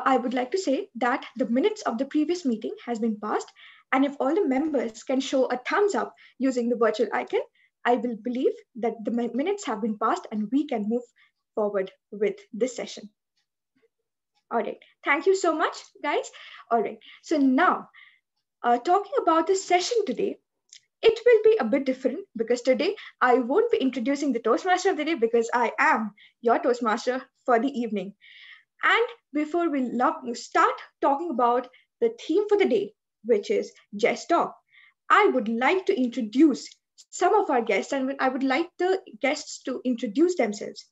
I would like to say that the minutes of the previous meeting has been passed, and if all the members can show a thumbs up using the virtual icon, I will believe that the minutes have been passed and we can move forward with this session. All right, thank you so much, guys. All right, so now talking about the session today, it will be a bit different because today I won't be introducing the Toastmaster of the day because I am your Toastmaster for the evening. And before we start talking about the theme for the day, which is Jest Talk, I would like to introduce some of our guests and I would like the guests to introduce themselves.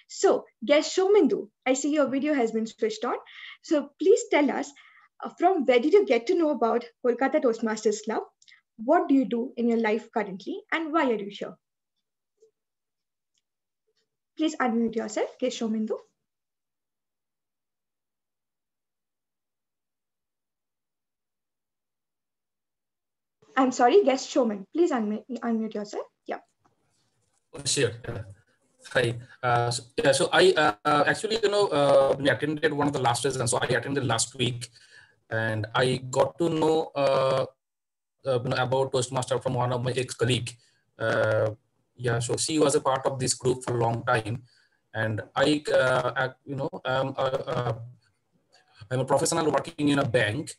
So, guest Shomindu, I see your video has been switched on. So, please tell us from where did you get to know about Kolkata Toastmasters Club? What do you do in your life currently and why are you here? Please unmute yourself, guest Shomindu. I'm sorry, guest showman. Please unmute yourself. Yeah. Oh, sure. Hi. So I actually, we attended one of the last sessions. So I attended last week, and I got to know about Toastmaster from one of my ex-colleague. Yeah, so she was a part of this group for a long time, and I'm a professional working in a bank.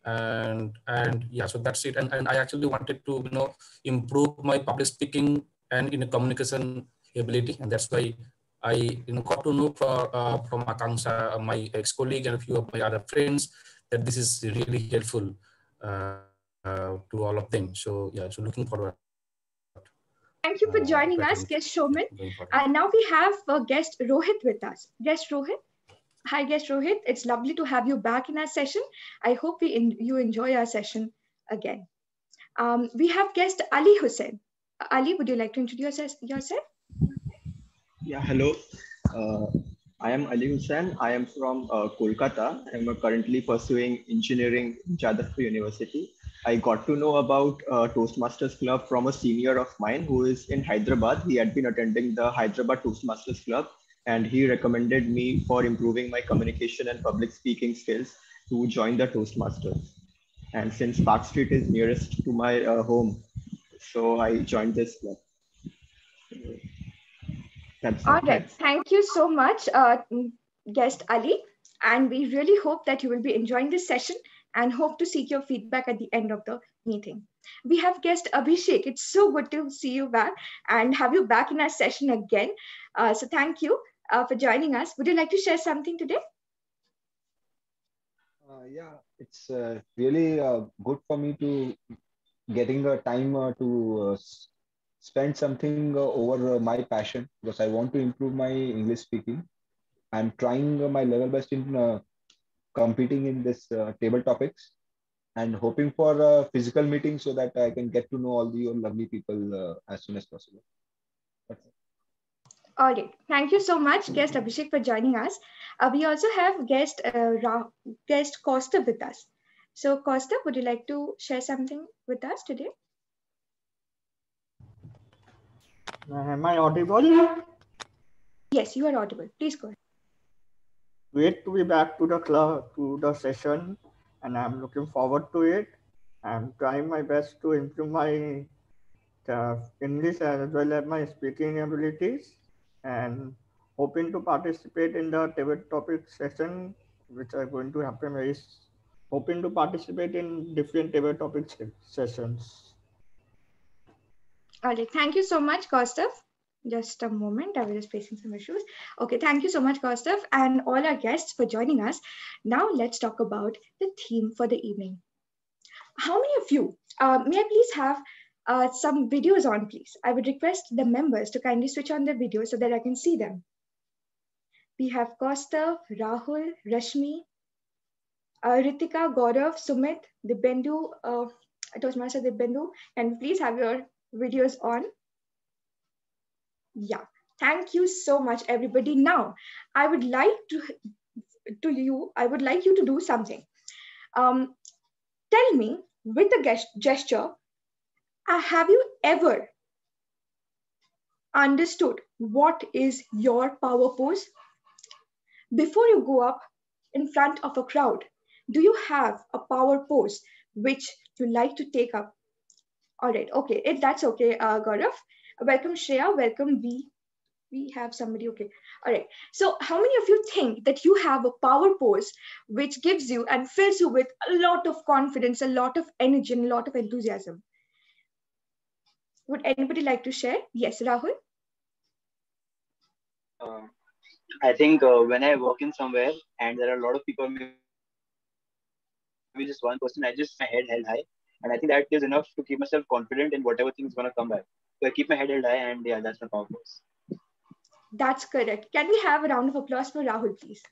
And yeah, so that's it. And I actually wanted to improve my public speaking and communication ability, and that's why I got to know from Akanksha, my ex-colleague, and a few of my other friends that this is really helpful to all of them. So yeah, so looking forward. Thank you for joining us, guest Showman. And now we have guest Rohit with us. Guest Rohit. Hi, guest Rohit. It's lovely to have you back in our session. I hope you enjoy our session again. We have guest Ali Hussain. Ali, would you like to introduce yourself? Yeah, hello. I am Ali Hussain. I am from Kolkata. I am currently pursuing engineering in Jadavpur University. I got to know about Toastmasters Club from a senior of mine who is in Hyderabad. He had been attending the Hyderabad Toastmasters Club, and he recommended me for improving my communication and public speaking skills to join the Toastmasters. And since Park Street is nearest to my home, so I joined this club. All right. Thank you so much, guest Ali. And we really hope that you will be enjoying this session and hope to seek your feedback at the end of the meeting. We have guest Abhishek. It's so good to see you back and have you back in our session again. So thank you for joining us. Would you like to share something today? Yeah, it's really good for me to getting a time to spend something over my passion because I want to improve my English speaking. I'm trying my level best in competing in this table topics and hoping for a physical meeting so that I can get to know all the lovely people as soon as possible. That's it. All right. Thank you so much, guest Abhishek, for joining us. We also have guest Costa with us. So Costa, would you like to share something with us today? Am I audible? Yes, you are audible. Please go ahead. Great to be back to the club, to the session, and I'm looking forward to it. I'm trying my best to improve my English as well as my speaking abilities, and hoping to participate in the table topic session, which are going to happen very. Hoping to participate in different table topic sessions. All right. Thank you so much, Kaustav. Just a moment. I was just facing some issues. Okay. Thank you so much, Kaustav, and all our guests for joining us. Now let's talk about the theme for the evening. How many of you, may I please have some videos on, please? I would request the members to kindly switch on their videos so that I can see them. We have Kaustav, Rahul, Rashmi, Ritika, Gaurav, Sumit, Dibyendu, Toastmaster Dibyendu. Can you please have your videos on? Yeah, thank you so much, everybody. Now, I would like you to do something. Tell me with a gesture, have you ever understood what is your power pose? Before you go up in front of a crowd? Do you have a power pose which you like to take up? All right, okay, that's okay, Gaurav. Welcome, Shreya. Welcome, we have somebody. Okay, all right. So how many of you think that you have a power pose which gives you and fills you with a lot of confidence, a lot of energy, and a lot of enthusiasm? Would anybody like to share? Yes, Rahul. Uh, I think when I walk in somewhere and there are a lot of people, maybe just one person, I just keep my head held high. And I think that gives enough to keep myself confident in whatever thing is going to come back. So I keep my head held high, and yeah, that's my power pose. That's correct. Can we have a round of applause for Rahul, please?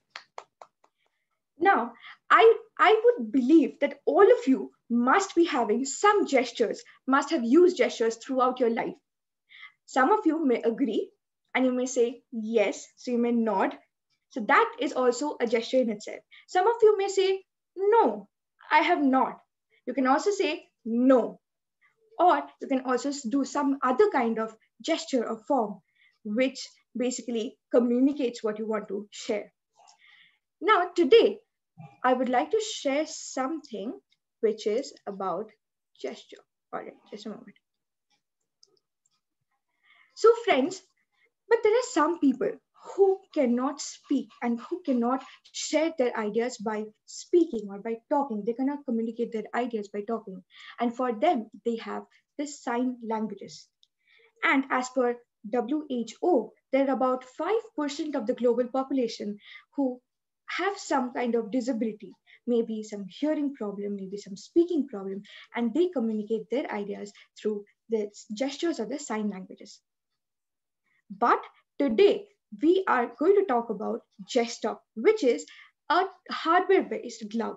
Now, I would believe that all of you must be having some gestures, must have used gestures throughout your life. Some of you may agree and you may say yes, so you may nod. So that is also a gesture in itself. Some of you may say, no, I have not. You can also say no, or you can also do some other kind of gesture or form, which basically communicates what you want to share. Now, today, I would like to share something which is about gesture. All right, just a moment. So, friends, but there are some people who cannot speak and who cannot share their ideas by speaking or by talking. They cannot communicate their ideas by talking. And for them, they have the sign languages. And as per WHO, there are about 5% of the global population who have some kind of disability, maybe some hearing problem, maybe some speaking problem, and they communicate their ideas through the gestures or the sign languages. But today, we are going to talk about Gesture, which is a hardware-based glove.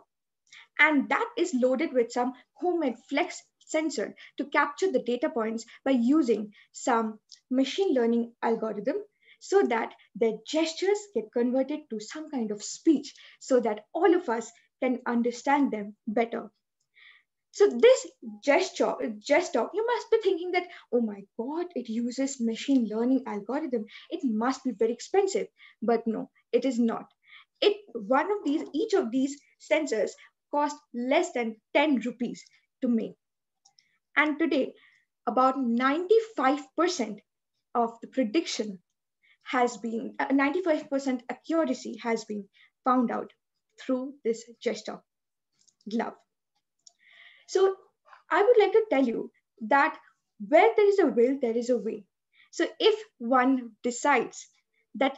And that is loaded with some homemade flex sensor to capture the data points by using some machine learning algorithm so that the gestures get converted to some kind of speech so that all of us can understand them better. So this gesture, you must be thinking that, oh my God, it uses machine learning algorithm. It must be very expensive. But no, it is not. Each of these sensors cost less than 10 rupees to make. And today, about 95% of the prediction has been, 95% accuracy has been found out through this gesture glove. So I would like to tell you that where there is a will, there is a way. So if one decides that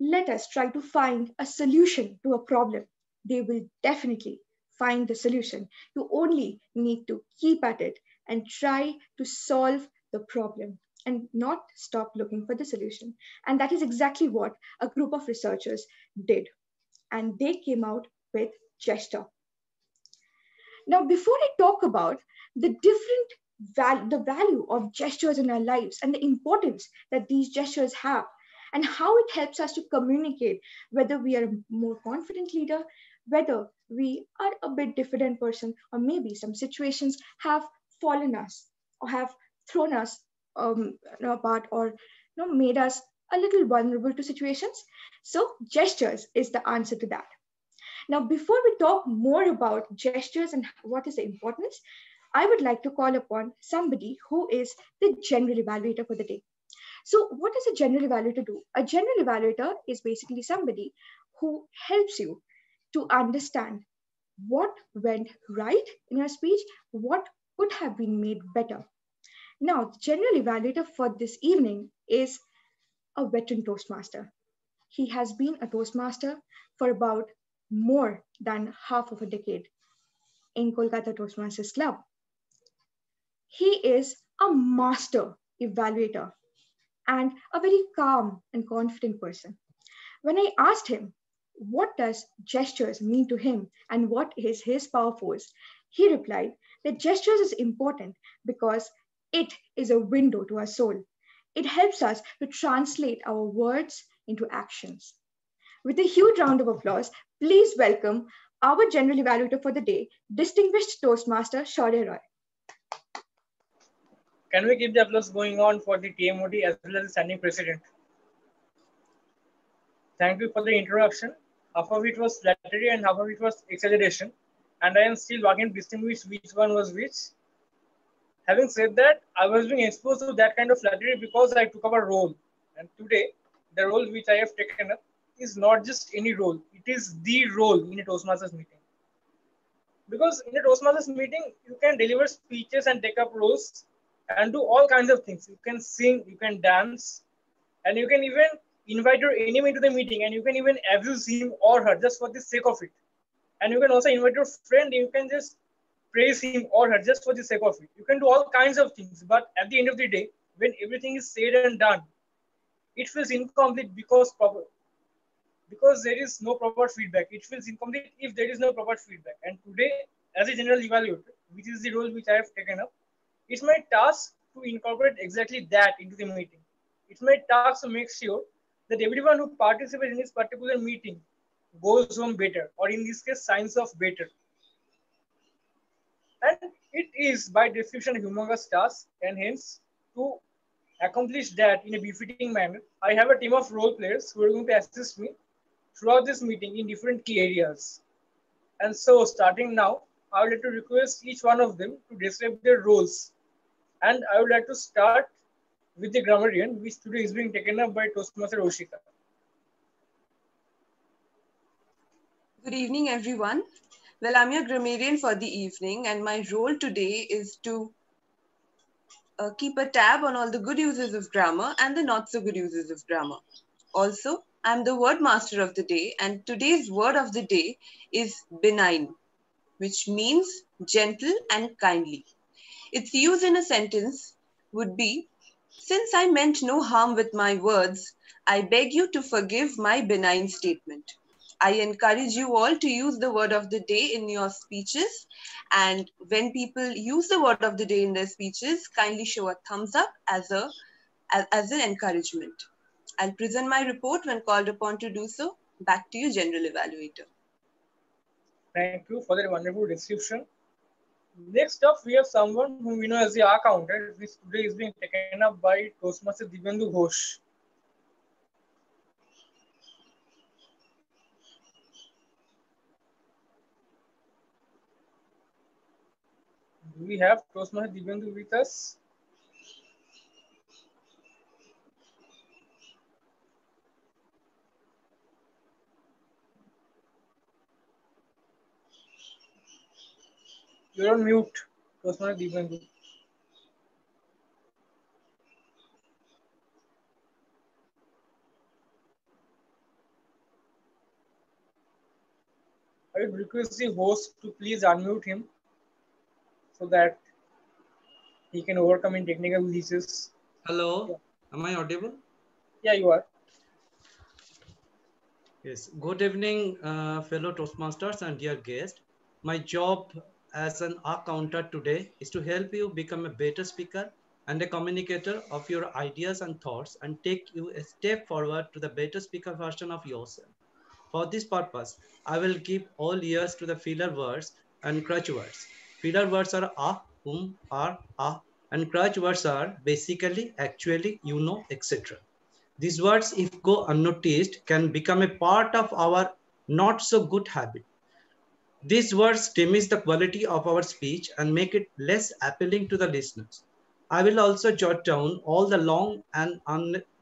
let us try to find a solution to a problem, they will definitely find the solution. You only need to keep at it and try to solve the problem and not stop looking for the solution. And that is exactly what a group of researchers did. And they came out with gesture. Now, before I talk about the the value of gestures in our lives and the importance that these gestures have, and how it helps us to communicate whether we are a more confident leader, whether we are a bit diffident person, or maybe some situations have fallen us or have thrown us apart or made us a little vulnerable to situations. So, gestures is the answer to that. Now, before we talk more about gestures and what is the importance, I would like to call upon somebody who is the general evaluator for the day. So, what does a general evaluator do? A general evaluator is basically somebody who helps you to understand what went right in your speech, what could have been made better. Now, the general evaluator for this evening is a veteran Toastmaster. He has been a Toastmaster for about more than half of a decade in Kolkata Toastmasters Club. He is a master evaluator and a very calm and confident person. When I asked him what does gestures mean to him and what is his power force, he replied that gestures is important because it is a window to our soul. It helps us to translate our words into actions. With a huge round of applause, please welcome our general evaluator for the day, distinguished Toastmaster Shaurya Roy. Can we keep the applause going on for the TMOD as well as the standing president? Thank you for the introduction. half of it was flattery and half of it was exaggeration. And I am still working to distinguish which one was which. Having said that, I was being exposed to that kind of flattery because I took up a role. And today, the role which I have taken up is not just any role, it is the role in a Toastmasters meeting. Because in a Toastmasters meeting, you can deliver speeches and take up roles and do all kinds of things. You can sing, you can dance, and you can even invite your enemy to the meeting and you can even abuse him or her just for the sake of it. And you can also invite your friend, you can just praise him or her just for the sake of it. You can do all kinds of things, but at the end of the day, when everything is said and done, it feels incomplete because there is no proper feedback. It feels incomplete if there is no proper feedback. And today, as a general evaluator, which is the role which I have taken up, it's my task to incorporate exactly that into the meeting. It's my task to make sure that everyone who participates in this particular meeting goes home better, or in this case, signs of better. And it is by description a humongous task, and hence to accomplish that in a befitting manner, I have a team of role players who are going to assist me throughout this meeting in different key areas. And so, starting now, I would like to request each one of them to describe their roles. And I would like to start with the grammarian, which today is being taken up by Toastmaster Oshika. Good evening, everyone. Well, I'm your grammarian for the evening, and my role today is to keep a tab on all the good uses of grammar and the not so good uses of grammar. Also, I'm the word master of the day, and today's word of the day is benign, which means gentle and kindly. Its use in a sentence would be, since I meant no harm with my words, I beg you to forgive my benign statement. I encourage you all to use the word of the day in your speeches. And when people use the word of the day in their speeches, kindly show a thumbs up as an encouragement. I'll present my report when called upon to do so. Back to you, General Evaluator. Thank you for that wonderful description. Next up, we have someone whom we know as the accountant, which today is being taken up by Toastmaster Divendu Ghosh. Do we have Toastmaster Divendu with us? You're on mute, Toastmaster Divendu. I would request the host to please unmute him so that he can overcome in technical glitches. Hello, Yeah. am I audible? Yeah, you are. Yes. Good evening, fellow Toastmasters and dear guest. My job as an accountant today is to help you become a better speaker and a communicator of your ideas and thoughts and take you a step forward to the better speaker version of yourself. For this purpose, I will give all ears to the filler words and crutch words. Filler words are are, and crutch words are basically, actually, you know, etc. These words, if go unnoticed, can become a part of our not so good habit. These words diminish the quality of our speech and make it less appealing to the listeners. I will also jot down all the long and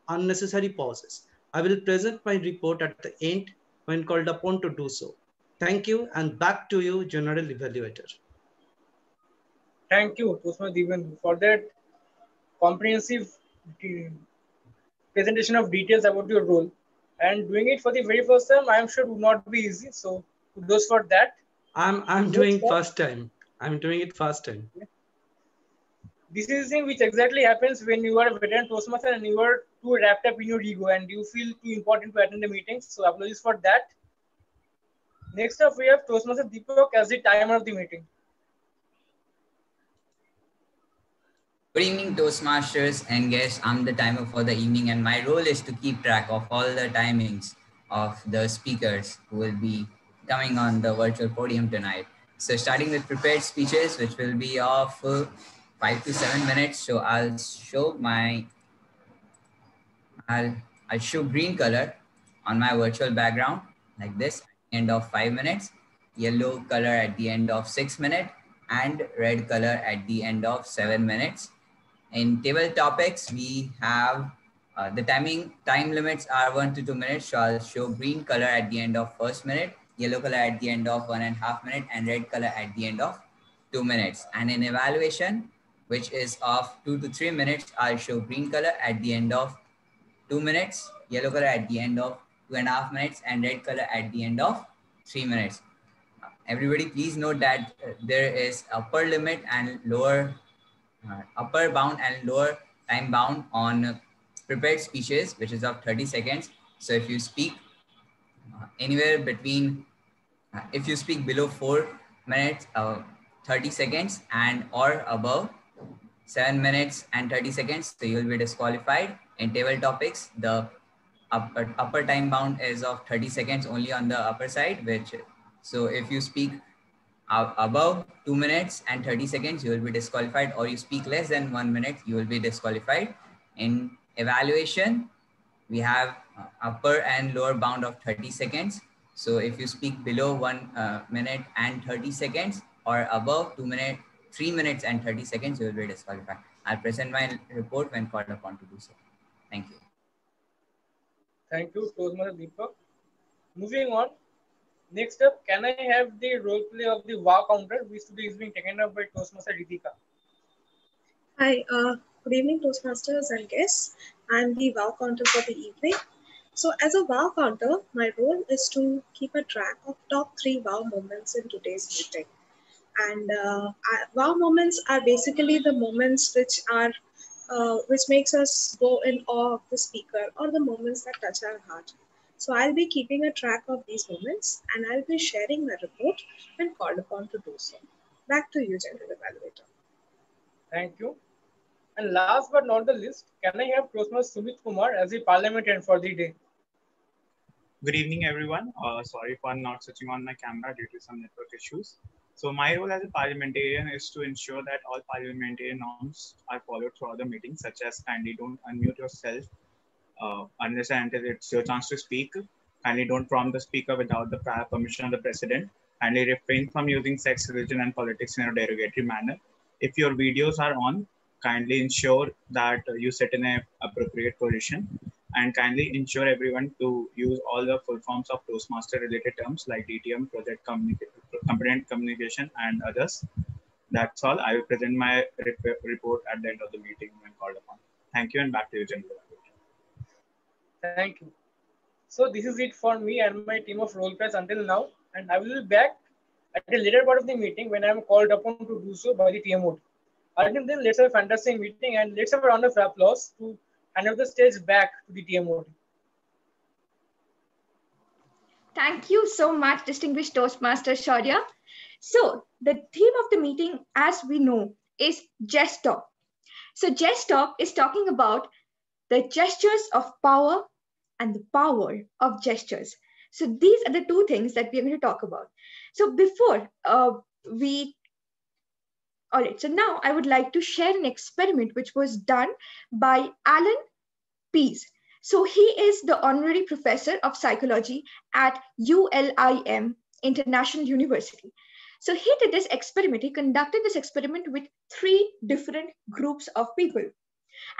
unnecessary pauses. I will present my report at the end when called upon to do so. Thank you, and back to you, General Evaluator. Thank you, Toastmaster Divendu, for that comprehensive presentation of details about your role. And doing it for the very first time, I am sure would not be easy. So kudos for that. I'm doing first time. I'm doing it first time. This is the thing which exactly happens when you are a veteran Toastmaster and you are too wrapped up in your ego and you feel too important to attend the meetings. So apologies for that. Next up, we have Toastmaster Deepak as the timer of the meeting. Good evening, Toastmasters and guests. I'm the timer for the evening, and my role is to keep track of all the timings of the speakers who will be coming on the virtual podium tonight. So, starting with prepared speeches, which will be of 5 to 7 minutes. So, I'll show green color on my virtual background. like this at the end of 5 minutes, yellow color at the end of 6 minutes, and red color at the end of 7 minutes. In table topics, we have the time limits are 1 to 2 minutes. So I'll show green color at the end of first minute, yellow color at the end of 1.5 minutes, and red color at the end of 2 minutes. And in evaluation, which is of 2 to 3 minutes, I'll show green color at the end of 2 minutes, yellow color at the end of 2.5 minutes, and red color at the end of 3 minutes. Everybody please note that there is upper limit and lower upper bound and lower time bound on prepared speeches, which is of 30 seconds. So if you speak anywhere between, if you speak below 4 minutes, 30 seconds and or above 7 minutes and 30 seconds, so you will be disqualified. In table topics, the upper time bound is of 30 seconds only on the upper side, which, so if you speak above 2 minutes and 30 seconds, you will be disqualified, or you speak less than 1 minute, you will be disqualified. In evaluation, we have upper and lower bound of 30 seconds. So if you speak below 1 minute and 30 seconds or above 3 minutes and 30 seconds, you will be disqualified. I'll present my report when called upon to do so. Thank you. Thank you, Toastmaster Deepak. Moving on. Next up, can I have the role play of the wow counter, which today is being taken up by Toastmaster Ritika? Hi, good evening, Toastmasters and guests. I'm the wow counter for the evening. So as a wow counter, my role is to keep a track of top 3 wow moments in today's meeting. And wow moments are basically the moments which makes us go in awe of the speaker, or the moments that touch our heart. So I'll be keeping a track of these moments, and I'll be sharing my report when called upon to do so. Back to you, General Evaluator. Thank you. And last but not the least, can I have Toastmaster Sumit Kumar as the parliamentarian for the day? Good evening, everyone. Sorry for not switching on my camera due to some network issues. So my role as a parliamentarian is to ensure that all parliamentary norms are followed throughout the meeting, such as kindly don't unmute yourself unless and until it's your chance to speak. Kindly don't prompt the speaker without the prior permission of the president. Kindly refrain from using sex, religion, and politics in a derogatory manner. If your videos are on, kindly ensure that you sit in an appropriate position, and kindly ensure everyone to use all the full forms of Toastmaster related terms like DTM, project component communication, and others. That's all. I will present my report at the end of the meeting when called upon. Thank you, and back to you, General. Thank you. So this is it for me and my team of role players until now, and I will be back at the later part of the meeting when I am called upon to do so by the TMOD. Until then, let's have a fantastic meeting, and let's have a round of applause to hand over the stage back to the TMOD. Thank you so much, distinguished Toastmaster Shaurya. So the theme of the meeting, as we know, is Jest Talk. So Jest Talk is talking about the gestures of power and the power of gestures. So these are the two things that we're going to talk about. So before all right, so now I would like to share an experiment which was done by Alan Pease. So he is the honorary professor of psychology at ULIM International University. So he did this experiment. He conducted this experiment with 3 different groups of people.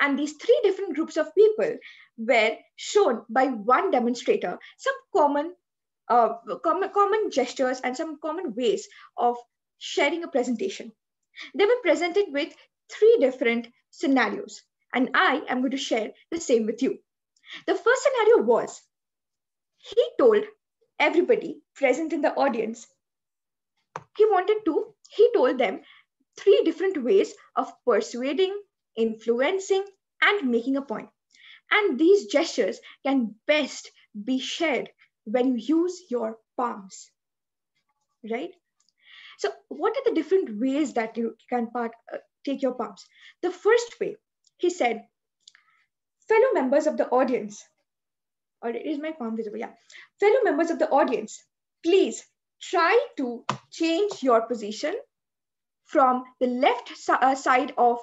And these 3 different groups of people were shown by one demonstrator some common gestures and some common ways of sharing a presentation. They were presented with 3 different scenarios, and I am going to share the same with you. The first scenario was, he told everybody present in the audience, he told them 3 different ways of persuading, influencing, and making a point. And these gestures can best be shared when you use your palms, right? So what are the different ways that you can take your palms? The first way, he said, fellow members of the audience, or is my palm visible? Yeah. Fellow members of the audience, please try to change your position from the left side of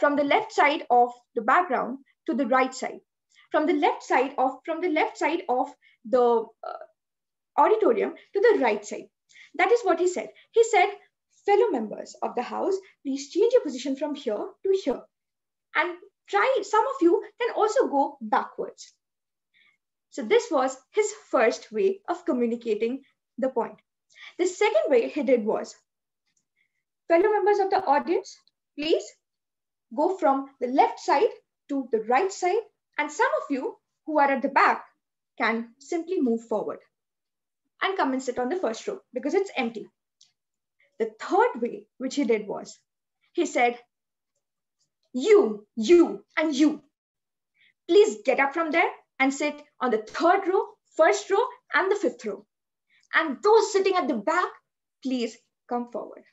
the background to the right side, from the left side of the auditorium to the right side. That is what he said. He said, fellow members of the house, please change your position from here to here. And some of you can also go backwards. So this was his first way of communicating the point. The second way he did was, fellow members of the audience, please go from the left side to the right side. And some of you who are at the back can simply move forward and come and sit on the first row because it's empty. The third way which he did was, he said, you, and you, please get up from there and sit on the third row, first row, and the fifth row. And those sitting at the back, please come forward.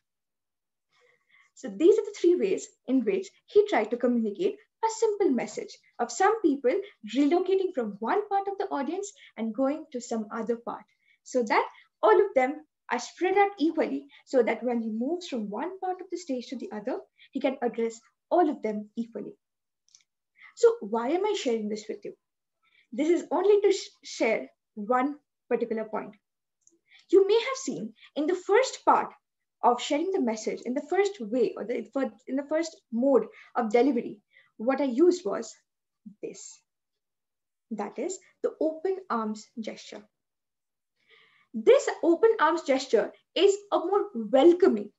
So these are the three ways in which he tried to communicate a simple message of some people relocating from one part of the audience and going to some other part, so that all of them are spread out equally, so that when he moves from one part of the stage to the other, he can address all of them equally. So why am I sharing this with you? This is only to share one particular point. You may have seen in the first part of sharing the message, in the first way, or in the first mode of delivery, what I used was this. That is the open arms gesture. This open arms gesture is a more welcoming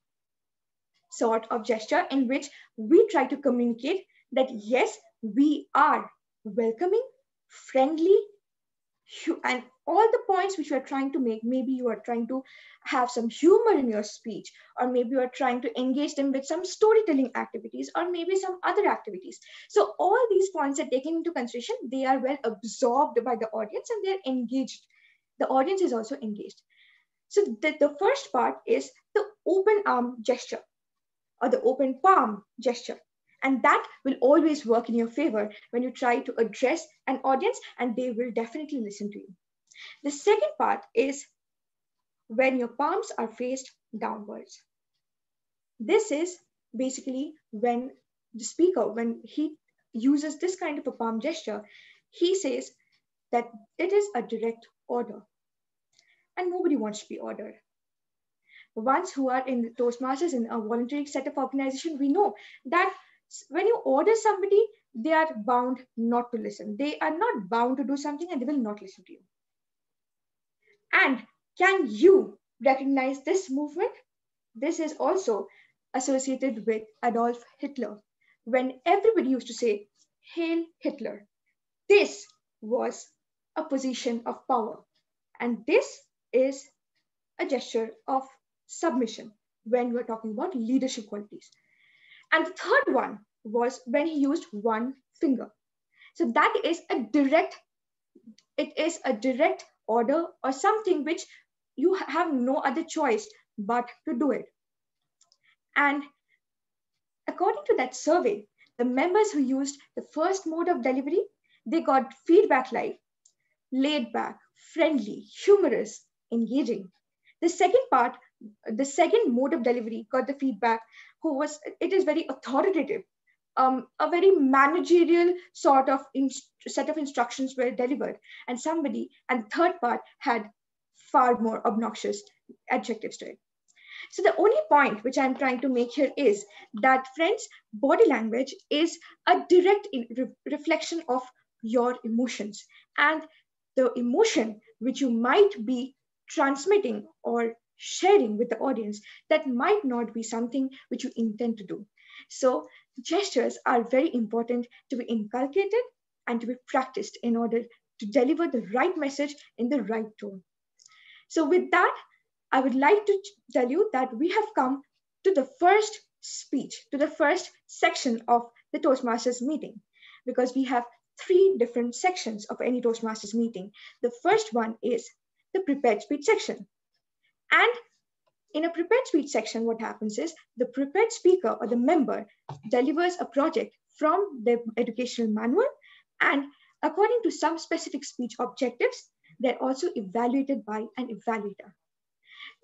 sort of gesture in which we try to communicate that yes, we are welcoming, friendly, and all the points which you are trying to make. Maybe you are trying to have some humor in your speech, or maybe you are trying to engage them with some storytelling activities, or maybe some other activities. So all these points are taken into consideration. They are well absorbed by the audience and they are engaged. The audience is also engaged. So the first part is the open arm gesture or the open palm gesture. And that will always work in your favor when you try to address an audience, and they will definitely listen to you. The second part is when your palms are faced downwards. This is basically when the speaker, when he uses this kind of a palm gesture, he says that it is a direct order. And nobody wants to be ordered. Ones who are in the Toastmasters, in a voluntary set of organization, we know that when you order somebody, they are bound not to listen. They are not bound to do something and they will not listen to you. And can you recognize this movement? This is also associated with Adolf Hitler. When everybody used to say, "Hail Hitler," this was a position of power. And this is a gesture of submission when we're talking about leadership qualities. And the third one was when he used one finger. So that is it is a direct order or something which you have no other choice but to do it. And according to that survey, the members who used the first mode of delivery, they got feedback like laid back, friendly, humorous, engaging. The second mode of delivery got the feedback it is very authoritative. A very managerial sort of set of instructions were delivered, and the third part had far more obnoxious adjectives to it. So the only point which I'm trying to make here is that, friends, body language is a direct reflection of your emotions, and the emotion which you might be transmitting or sharing with the audience, that might not be something which you intend to do. So gestures are very important to be inculcated and to be practiced in order to deliver the right message in the right tone. So with that, I would like to tell you that we have come to the first speech, to the first section of the Toastmasters meeting, because we have 3 different sections of any Toastmasters meeting. The first one is the prepared speech section. And in a prepared speech section, what happens is the prepared speaker or the member delivers a project from the educational manual, and according to some specific speech objectives, they're also evaluated by an evaluator.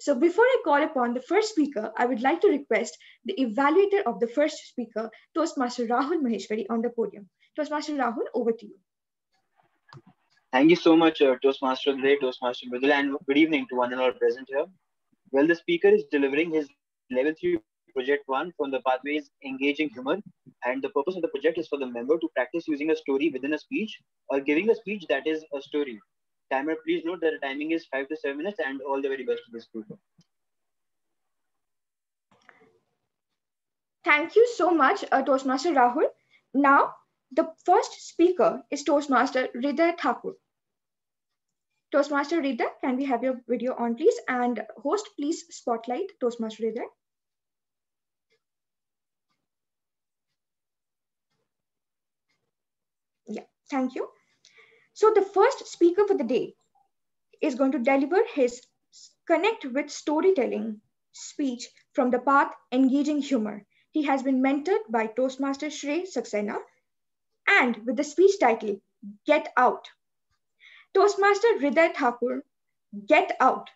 So before I call upon the first speaker, I would like to request the evaluator of the first speaker, Toastmaster Rahul Maheshwari, on the podium. Toastmaster Rahul, over to you. Thank you so much, Toastmaster Today, Toastmaster Vidula, and good evening to one and all present here. Well, the speaker is delivering his level 3 project 1 from the pathways engaging humor, and the purpose of the project is for the member to practice using a story within a speech or giving a speech that is a story. Timer, please note that the timing is 5 to 7 minutes, and all the very best to this speaker. Thank you so much, Toastmaster Rahul. Now, the first speaker is Toastmaster Hriday Thakur. Toastmaster Hriday, can we have your video on, please? And host, please spotlight Toastmaster Hriday. Yeah, thank you. So the first speaker for the day is going to deliver his Connect with Storytelling speech from the path Engaging Humor. He has been mentored by Toastmaster Shrey Saxena and with the speech title, Get Out. Toastmaster Hriday Thakur, get out.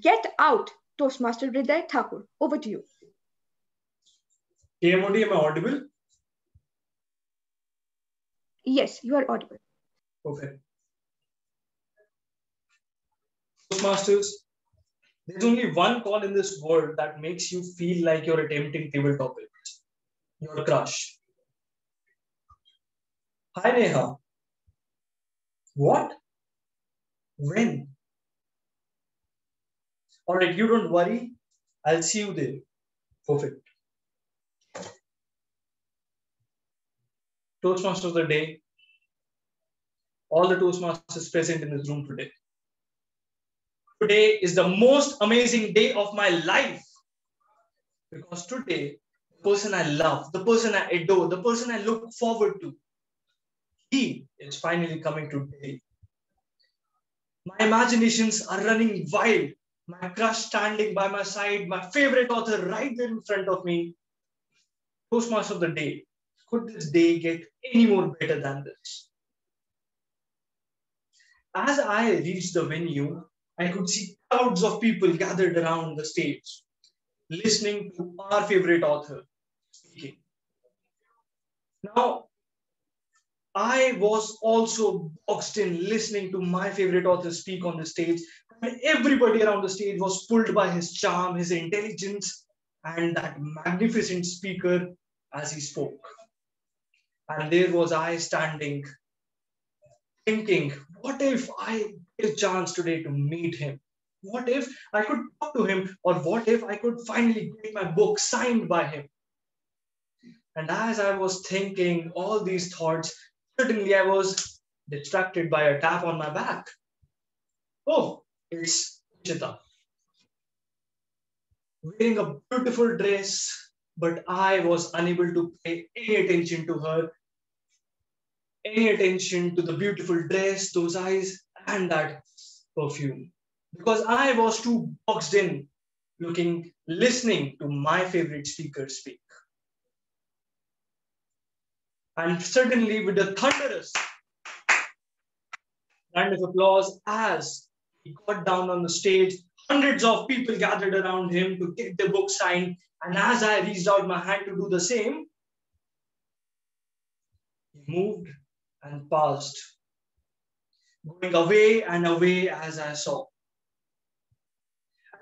Get out, Toastmaster Hriday Thakur. Over to you. KMOD, am I audible? Yes, you are audible. Okay. Toastmasters, there's only one call in this world that makes you feel like you're attempting table topics. Your crush. Hi Neha. What? When? Alright, you don't worry. I'll see you there. Perfect. Toastmasters of the day. All the Toastmasters present in this room today. Today is the most amazing day of my life. Because today, the person I love, the person I adore, the person I look forward to, he is finally coming today. My imaginations are running wild. My crush standing by my side, my favorite author right there in front of me. Toastmaster of the day. Could this day get any more better than this? As I reached the venue, I could see crowds of people gathered around the stage, listening to our favorite author speaking. Now, I was also boxed in listening to my favorite author speak on the stage, and everybody around the stage was pulled by his charm, his intelligence, and that magnificent speaker as he spoke. And there was I standing, thinking, what if I get a chance today to meet him? What if I could talk to him? Or what if I could finally get my book signed by him? And as I was thinking all these thoughts, suddenly I was distracted by a tap on my back. Oh, it's Chita. Wearing a beautiful dress, but I was unable to pay any attention to her, any attention to the beautiful dress, those eyes, and that perfume. Because I was too boxed in, listening to my favorite speaker speak. And suddenly, with a thunderous round of applause, as he got down on the stage, hundreds of people gathered around him to get the book signed. And as I reached out my hand to do the same, he moved and passed, going away and away as I saw.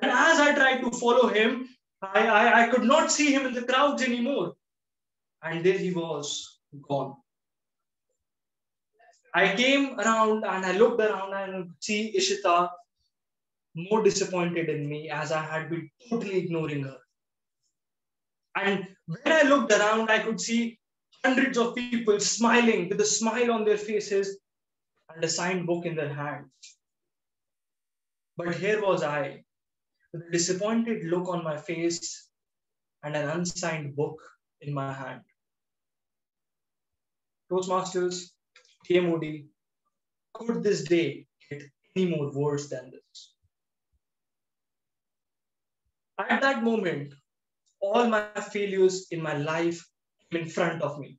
And as I tried to follow him, I could not see him in the crowds anymore. And there he was, gone. I came around and I looked around and could see Ishita more disappointed in me as I had been totally ignoring her. And when I looked around, I could see hundreds of people smiling with a smile on their faces and a signed book in their hands. But here was I, with a disappointed look on my face and an unsigned book in my hand. Toastmasters, TMOD, could this day get any more worse than this? At that moment, all my failures in my life came in front of me.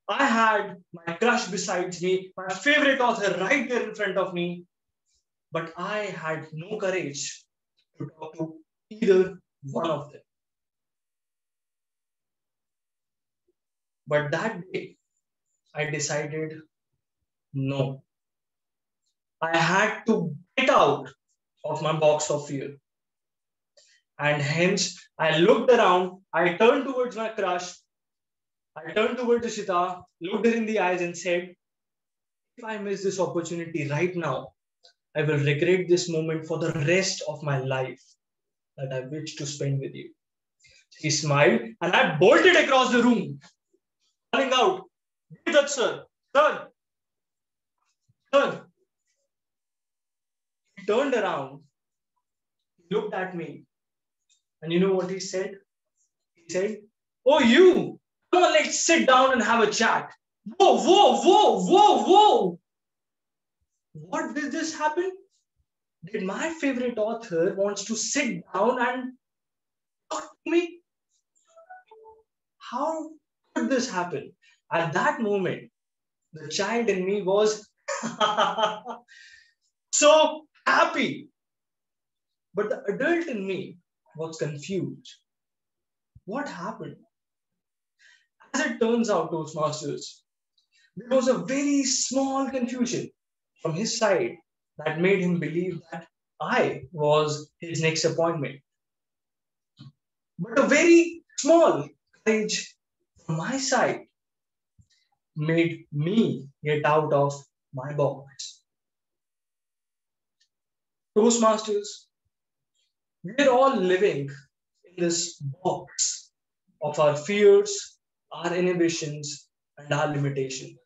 I had my crush beside me, my favorite author right there in front of me, but I had no courage to talk to either one of them. But that day, I decided No. I had to get out of my box of fear. And hence, I looked around, I turned towards my crush, I turned towards Ishita, looked her in the eyes and said, if I miss this opportunity right now, I will regret this moment for the rest of my life that I wish to spend with you. She smiled and I bolted across the room, calling out, "Give that, sir! Sir! Sir!" He turned around, he looked at me, and you know what he said? He said, "Oh, you! Come on, let's sit down and have a chat." Whoa, whoa, whoa, whoa, whoa! What did this happen? Did my favorite author wants to sit down and talk to me? How could this happen? At that moment, the child in me was so happy. But the adult in me was confused. What happened? As it turns out, Toastmasters, there was a very small confusion from his side that made him believe that I was his next appointment. But a very small courage from my side made me get out of my box. Toastmasters, we're all living in this box of our fears, our inhibitions, and our limitations.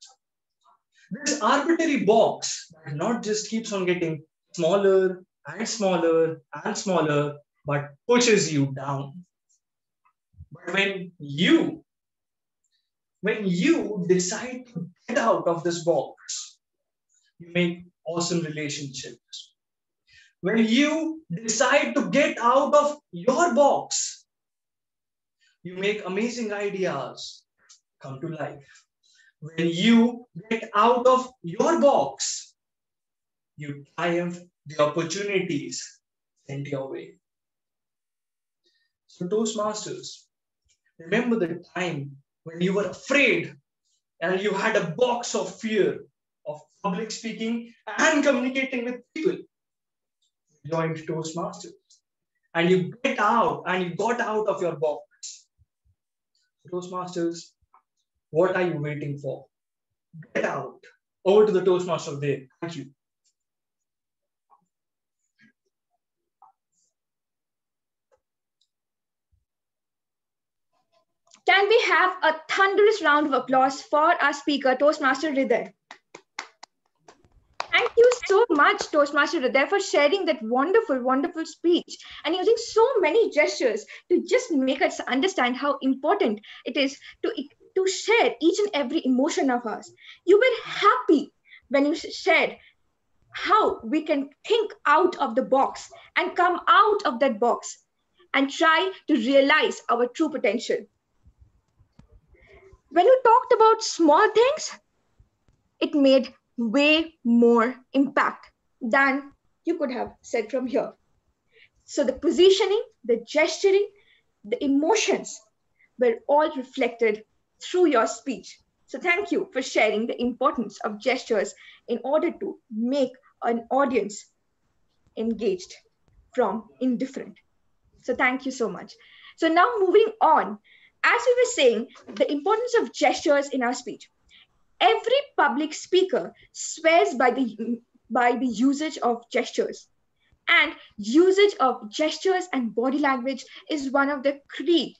This arbitrary box that not just keeps on getting smaller and smaller and smaller, but pushes you down. But when you decide to get out of this box, you make awesome relationships. When you decide to get out of your box, you make amazing ideas come to life. When you get out of your box, you triumph the opportunities sent your way. So, Toastmasters, remember the time when you were afraid and you had a box of fear of public speaking and communicating with people. You joined Toastmasters and you got out of your box. Toastmasters, what are you waiting for? Get out. Over to the Toastmaster there. Thank you. Can we have a thunderous round of applause for our speaker, Toastmaster Hriday? Thank you so much, Toastmaster Hriday, for sharing that wonderful, wonderful speech and using so many gestures to just make us understand how important it is to share each and every emotion of ours. You were happy when you shared how we can think out of the box and come out of that box and try to realize our true potential. When you talked about small things, it made way more impact than you could have said from here. So the positioning, the gesturing, the emotions were all reflected through your speech. So thank you for sharing the importance of gestures in order to make an audience engaged from indifferent. So thank you so much. So now moving on, as we were saying, the importance of gestures in our speech. Every public speaker swears by the usage of gestures. And usage of gestures and body language is one of the key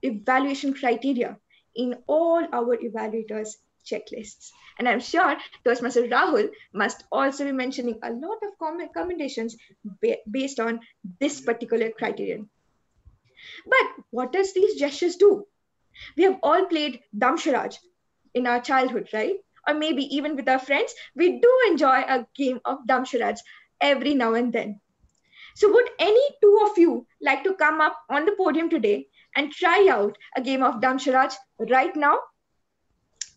evaluation criteria in all our evaluators' checklists. And I'm sure Toastmaster Rahul must also be mentioning a lot of commendations based on this particular criterion. But what does these gestures do? We have all played Damsharaj in our childhood, right? Or maybe even with our friends, we do enjoy a game of Damsharaj every now and then. So would any two of you like to come up on the podium today and try out a game of Damsharaj right now?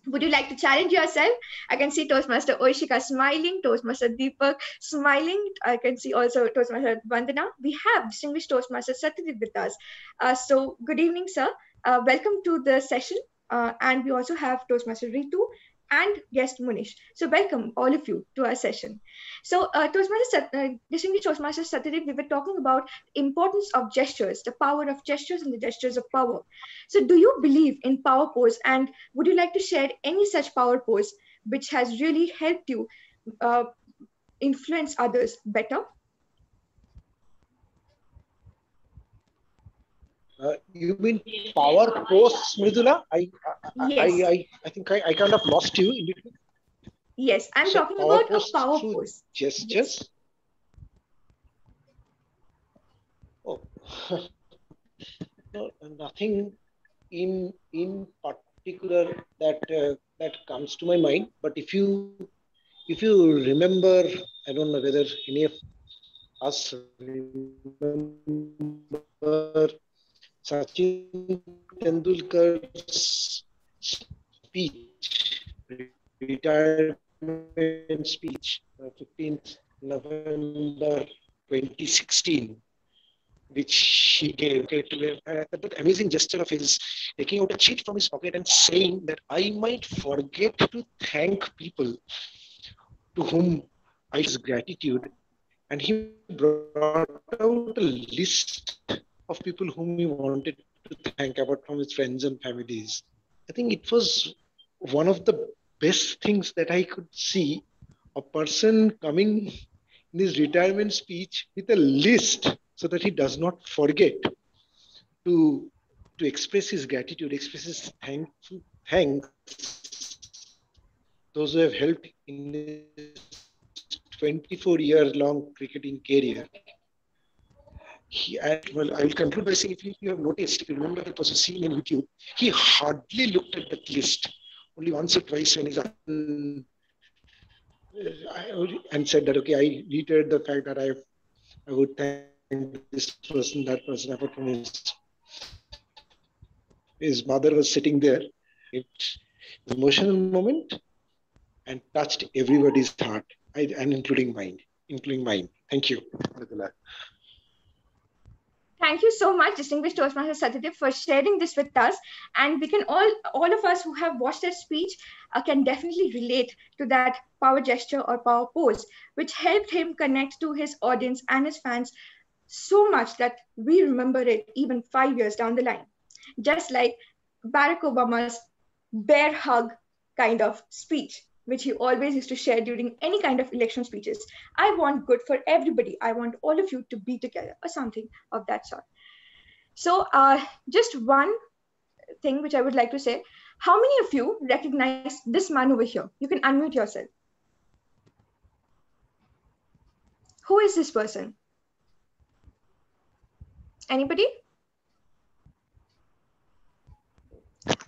Would you like to challenge yourself? I can see Toastmaster Oishika smiling, Toastmaster Deepak smiling. I can see also Toastmaster Vandana. We have distinguished Toastmaster Satyajit with us. So good evening, sir. Welcome to the session. And we also have Toastmaster Ritu and guest Munish. So welcome all of you to our session. So Distinguished Toastmaster Satyadev, we were talking about the importance of gestures, the power of gestures and the gestures of power. So do you believe in power pose, and would you like to share any such power pose which has really helped you uh, influence others better? You mean power pose, Mridula? Yes. I think I kind of lost you in between. Yes, I'm So talking power about a pose power through pose. Yes. gestures. Oh, no, nothing in particular that comes to my mind. But if you remember, I don't know whether any of us remember Sachin Tendulkar's speech, retirement speech, 15th November 2016, which he gave. Okay, that amazing gesture of his taking out a sheet from his pocket and saying that I might forget to thank people to whom I show gratitude. And he brought out a list of people whom he wanted to thank apart from his friends and families. I think it was one of the best things that I could see, a person coming in his retirement speech with a list so that he does not forget to express his gratitude, express his thanks those who have helped in his 24-year-long cricketing career. I will conclude by saying, if you have noticed, if you remember, it was a scene in YouTube. He hardly looked at that list. Only once or twice when he's and said that, okay, I reiterate the fact that I would thank this person, that person, apart from his mother was sitting there. It was an emotional moment and touched everybody's heart, and including mine. Thank you. Thank you so much, distinguished Toastmaster Satyadev, for sharing this with us. And we can all of us who have watched that speech can definitely relate to that power gesture or power pose, which helped him connect to his audience and his fans so much that we remember it even 5 years down the line. Just like Barack Obama's bear hug kind of speech, which he always used to share during any kind of election speeches. I want good for everybody. I want all of you to be together, or something of that sort. So, just one thing which I would like to say. How many of you recognize this man over here? You can unmute yourself. Who is this person? Anybody?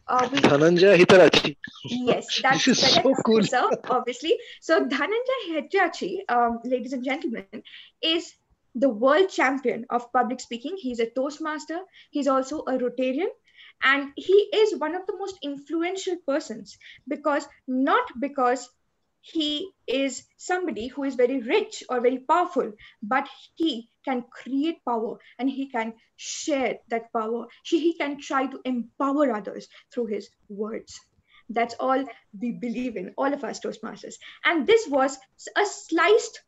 Dhananjay Hitarachi. Yes, that's this is correct, so cool. sir, obviously. So Dhananjay Hitarachi, ladies and gentlemen, is the world champion of public speaking. He's a Toastmaster. He's also a Rotarian. And he is one of the most influential persons not because he is somebody who is very rich or very powerful, but he can create power and he can share that power. He can try to empower others through his words. That's all we believe in, all of us Toastmasters. And this was a sliced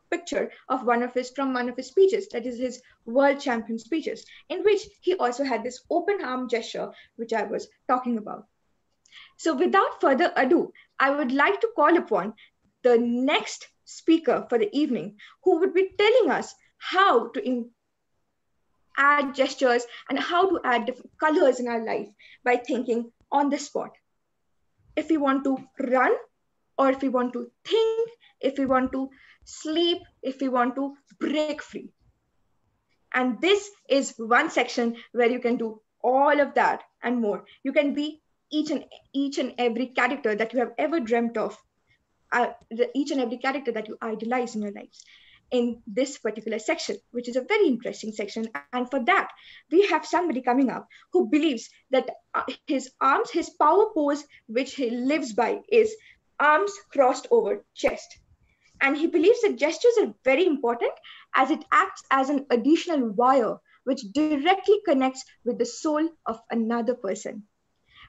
picture of one of his speeches, that is his world champion speeches, in which he also had this open arm gesture, which I was talking about. So without further ado, I would like to call upon the next speaker for the evening, who would be telling us how to add gestures and how to add different colors in our life by thinking on the spot. If we want to run, or if we want to think, if we want to sleep, if we want to break free. And this is one section where you can do all of that and more. You can be each and every character that you have ever dreamt of, each and every character that you idolize in your lives, in this particular section, which is a very interesting section. And for that, we have somebody coming up who believes that his arms, his power pose, which he lives by, is arms crossed over chest. And he believes that gestures are very important as it acts as an additional wire which directly connects with the soul of another person.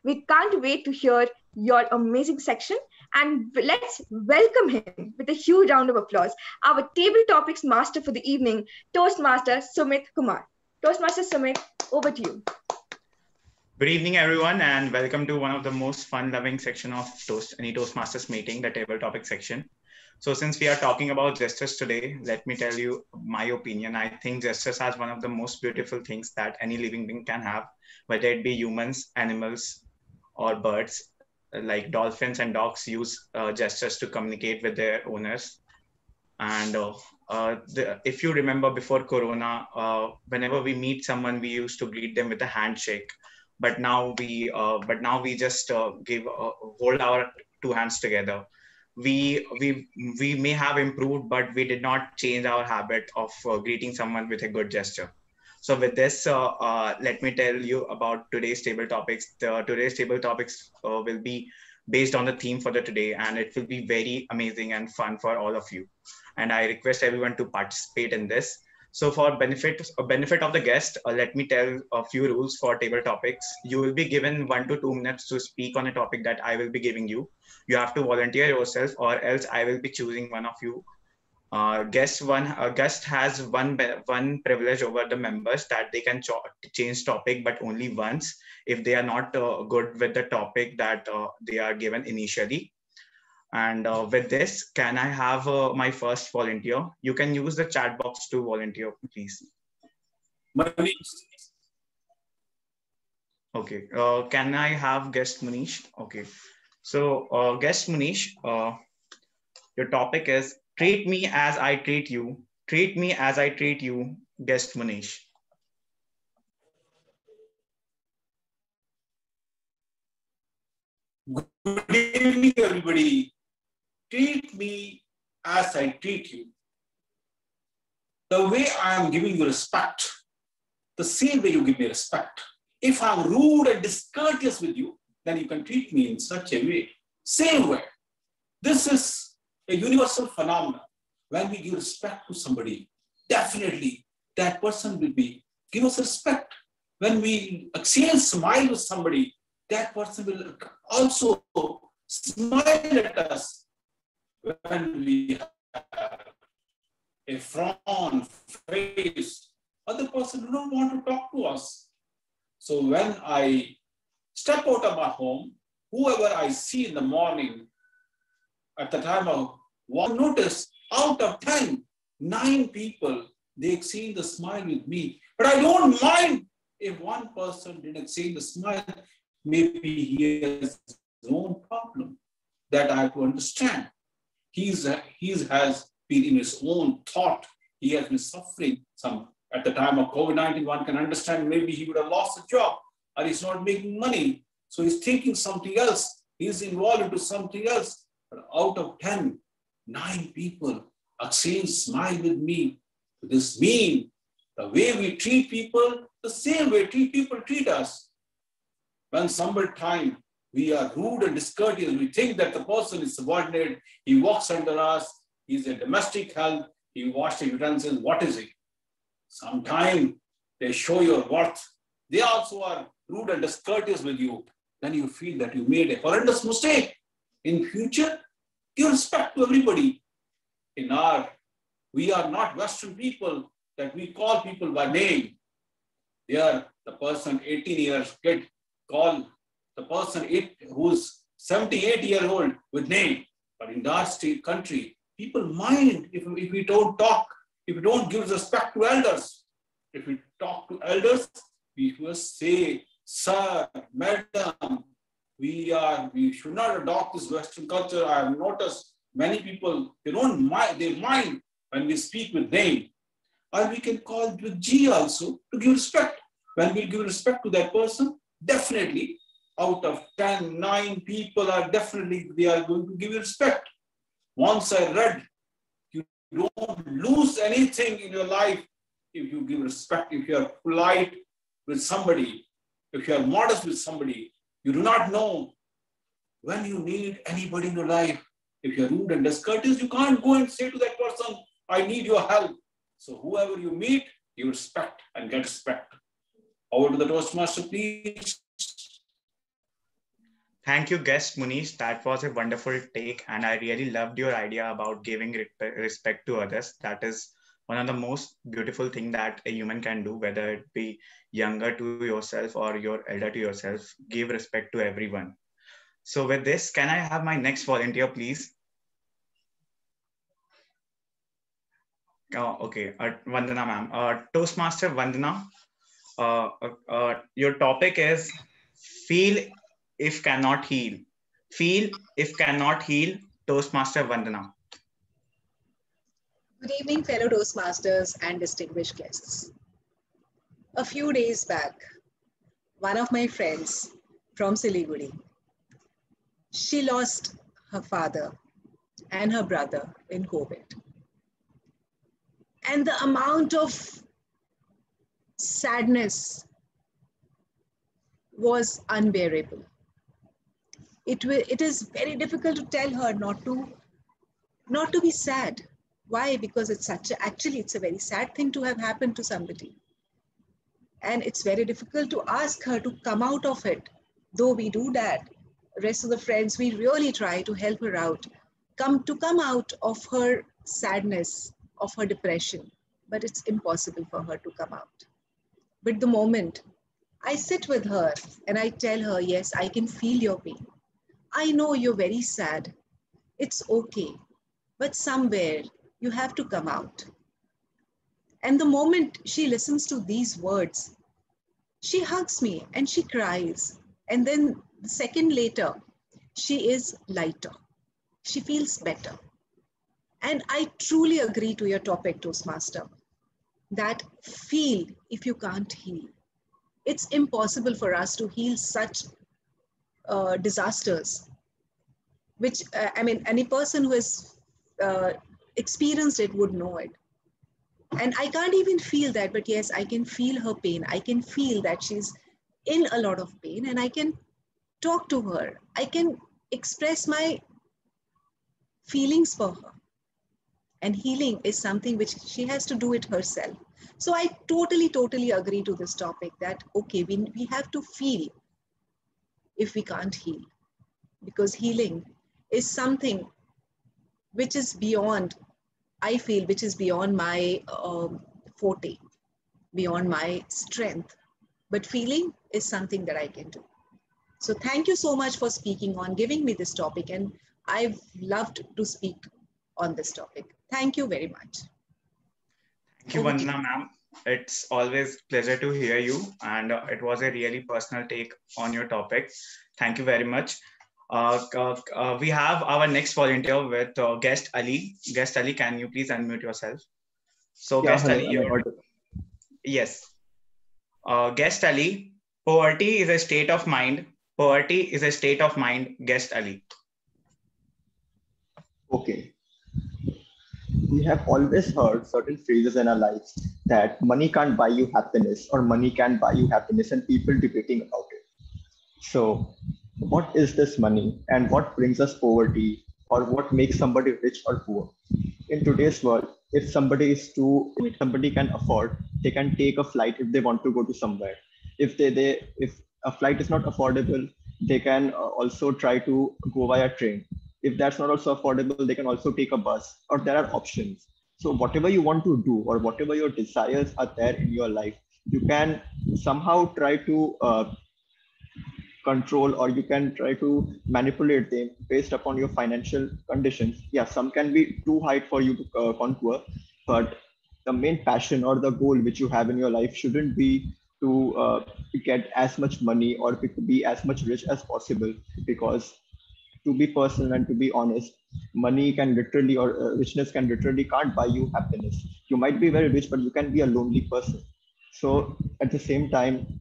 We can't wait to hear your amazing section, and let's welcome him with a huge round of applause. Our table topics master for the evening, Toastmaster Sumit Kumar. Toastmaster Sumit, over to you. Good evening, everyone, and welcome to one of the most fun-loving section of any Toastmasters meeting, the table topic section. So since we are talking about gestures today, let me tell you my opinion. I think gestures are one of the most beautiful things that any living being can have, whether it be humans, animals, or birds. Like dolphins and dogs use gestures to communicate with their owners. And if you remember before Corona, whenever we meet someone, we used to greet them with a handshake. But now we just hold our two hands together. We may have improved, but we did not change our habit of greeting someone with a good gesture. So with this, let me tell you about today's table topics. Today's table topics will be based on the theme for the today, and it will be very amazing and fun for all of you. And I request everyone to participate in this. So for benefit of the guest, let me tell a few rules for table topics. You will be given 1 to 2 minutes to speak on a topic that I will be giving you. You have to volunteer yourself, or else I will be choosing one of you. Guest has one privilege over the members, that they can change topic, but only once if they are not good with the topic that they are given initially. And with this, can I have my first volunteer? You can use the chat box to volunteer, please. Okay. Can I have guest Manish? Okay. So guest Manish, your topic is treat me as I treat you. Treat me as I treat you, guest Manish. Good evening, everybody. Treat me as I treat you. The way I am giving you respect, the same way you give me respect. If I'm rude and discourteous with you, then you can treat me in such a way. Same way. This is a universal phenomenon. When we give respect to somebody, definitely that person will give us respect. When we exchange smile with somebody, that person will also smile at us. When we have a frown face, other person do not want to talk to us. So when I step out of my home, whoever I see in the morning, at the time of one, notice out of 10, 9 people, they exchange the smile with me. But I don't mind if one person didn't exchange the smile. Maybe he has his own problem that I have to understand. He has been in his own thought. He has been suffering some. At the time of COVID-19, one can understand maybe he would have lost a job or he's not making money. So he's thinking something else. He's involved into something else. But out of 10, 9 people exchange smile with me. This means the way we treat people, the same way people treat us. When time we are rude and discourteous, we think that the person is subordinate, he walks under us, he's a domestic help, he washes utensils, what is he? Sometimes they show your worth. They also are rude and discourteous with you. Then you feel that you made a horrendous mistake. In future, give respect to everybody. We are not Western people that we call people by name. They are the person 18 years kid call the person who's 78 years old with name. But in our country, people mind if we don't talk, if we don't give respect to elders. If we talk to elders, we must say, sir, madam. We should not adopt this Western culture. I have noticed many people, they mind when we speak with name. Or we can call with G also to give respect. When we give respect to that person, definitely out of 10, 9 people they are going to give you respect. Once I read, you don't lose anything in your life if you give respect, if you are polite with somebody, if you are modest with somebody. You do not know when you need anybody in your life. If you are rude and discourteous, you can't go and say to that person, I need your help. So whoever you meet, you respect and get respect. Over to the Toastmaster, please. Thank you, guest Munish. That was a wonderful take, and I really loved your idea about giving respect to others. That is one of the most beautiful thing that a human can do, whether it be younger to yourself or you're elder to yourself. Give respect to everyone. So with this, can I have my next volunteer, please? Oh, okay. Vandana, ma'am. Toastmaster Vandana, your topic is feel if cannot heal. Feel if cannot heal. Toastmaster Vandana. Good evening, fellow Toastmasters and distinguished guests. A few days back, one of my friends from Siliguri, she lost her father and her brother in COVID. And the amount of sadness was unbearable. It is very difficult to tell her not to be sad. Why? Because actually it's a very sad thing to have happened to somebody. And it's very difficult to ask her to come out of it. Though we do that, the rest of the friends, we really try to help her out, come out of her sadness, of her depression, but it's impossible for her to come out. But the moment I sit with her and I tell her, yes, I can feel your pain. I know you're very sad. It's okay. But somewhere you have to come out. And the moment she listens to these words, she hugs me and she cries. And then the second later, she is lighter. She feels better. And I truly agree to your topic, Toastmaster, that feel if you can't heal. It's impossible for us to heal such disasters, which, any person who has experienced it would know it. And I can't even feel that, but yes, I can feel her pain. I can feel that she's in a lot of pain and I can talk to her. I can express my feelings for her. And healing is something which she has to do it herself. So I totally agree to this topic that, okay, we have to feel if we can't heal, because healing is something which is beyond, I feel, which is beyond my forte, beyond my strength. But feeling is something that I can do. So thank you so much for speaking on, giving me this topic. And I've loved to speak on this topic. Thank you very much. Thank you, Vandana, ma'am. It's always pleasure to hear you. And it was a really personal take on your topic. Thank you very much. We have our next volunteer with guest Ali. Guest Ali, can you please unmute yourself? So Yeah, guest hello, Ali, yes. Guest Ali, poverty is a state of mind. Poverty is a state of mind. Guest Ali. Okay. We have always heard certain phrases in our lives that money can't buy you happiness or money can't buy you happiness, and people debating about it. So, what is this money and what brings us poverty, or what makes somebody rich or poor? In today's world, if somebody can afford, they can take a flight if they want to go to somewhere. If a flight is not affordable, they can also try to go via train. If that's not also affordable, they can also take a bus, or there are options. So whatever you want to do or whatever your desires are there in your life, you can somehow try to control, or you can try to manipulate them based upon your financial conditions. Yeah, some can be too high for you to conquer, but the main passion or the goal which you have in your life shouldn't be to get as much money or to be as much rich as possible. Because to be personal and to be honest, money can literally, or richness can literally can't buy you happiness. You might be very rich, but you can be a lonely person. So at the same time,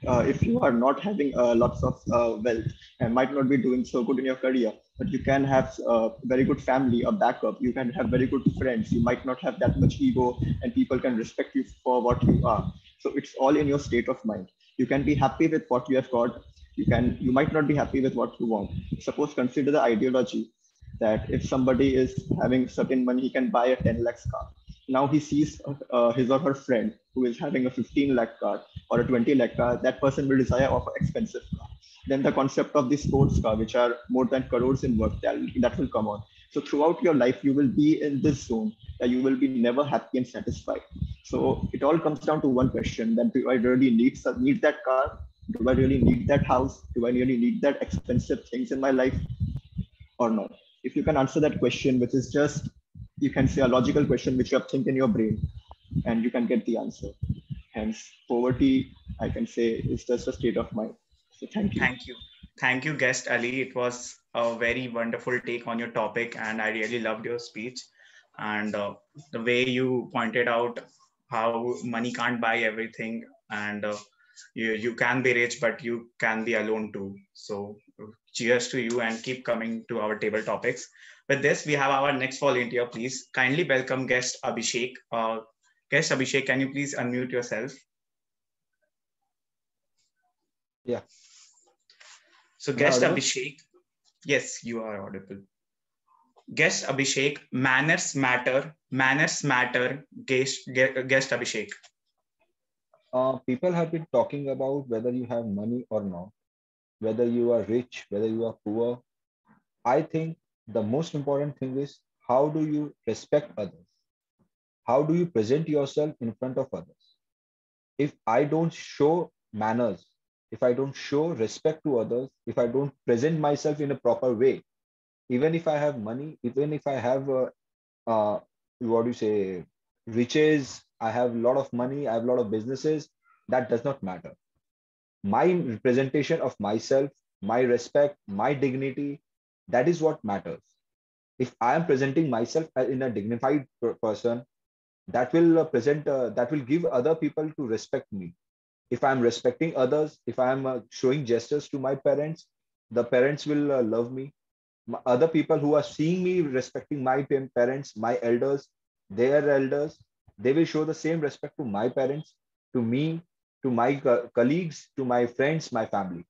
if you are not having lots of wealth and might not be doing so good in your career, but you can have a very good family, a backup, you can have very good friends, you might not have that much ego, and people can respect you for what you are. So it's all in your state of mind. You can be happy with what you have got. You might not be happy with what you want. Suppose consider the ideology that if somebody is having certain money, he can buy a 10 lakhs car. Now he sees his or her friend who is having a 15 lakh car or a 20 lakh car. That person will desire of an expensive car. then the concept of the sports car, which are more than crores in worth, that will come on. So throughout your life, you will be in this zone that you will be never happy and satisfied. So it all comes down to one question: that do I really need that car? Do I really need that house? Do I really need that expensive things in my life or not? If you can answer that question, which is just, you can say, a logical question which you have think in your brain, and you can get the answer. Hence, poverty, I can say, is just a state of mind. So thank you. Thank you. Thank you, guest Ali. It was a very wonderful take on your topic, and I really loved your speech. And the way you pointed out how money can't buy everything, and you can be rich, but you can be alone too. So, cheers to you, and keep coming to our table topics. With this, we have our next volunteer. Please kindly welcome guest Abhishek. Guest Abhishek, can you please unmute yourself? Yeah. So, Am I guest audible? Abhishek, yes, you are audible. Guest Abhishek, manners matter. Manners matter. Guest Abhishek. People have been talking about whether you have money or not, whether you are rich, whether you are poor. I think the most important thing is, how do you respect others? How do you present yourself in front of others? If I don't show manners, if I don't show respect to others, if I don't present myself in a proper way, even if I have money, even if I have what do you say, riches, I have a lot of money, I have a lot of businesses, that does not matter. My representation of myself, my respect, my dignity, that is what matters. If I am presenting myself in a dignified person, that will that will give other people to respect me. If I'm respecting others, if I'm showing gestures to my parents, the parents will love me. Other people who are seeing me respecting my parents, my elders, their elders, they will show the same respect to my parents, to me, to my colleagues, to my friends, my family.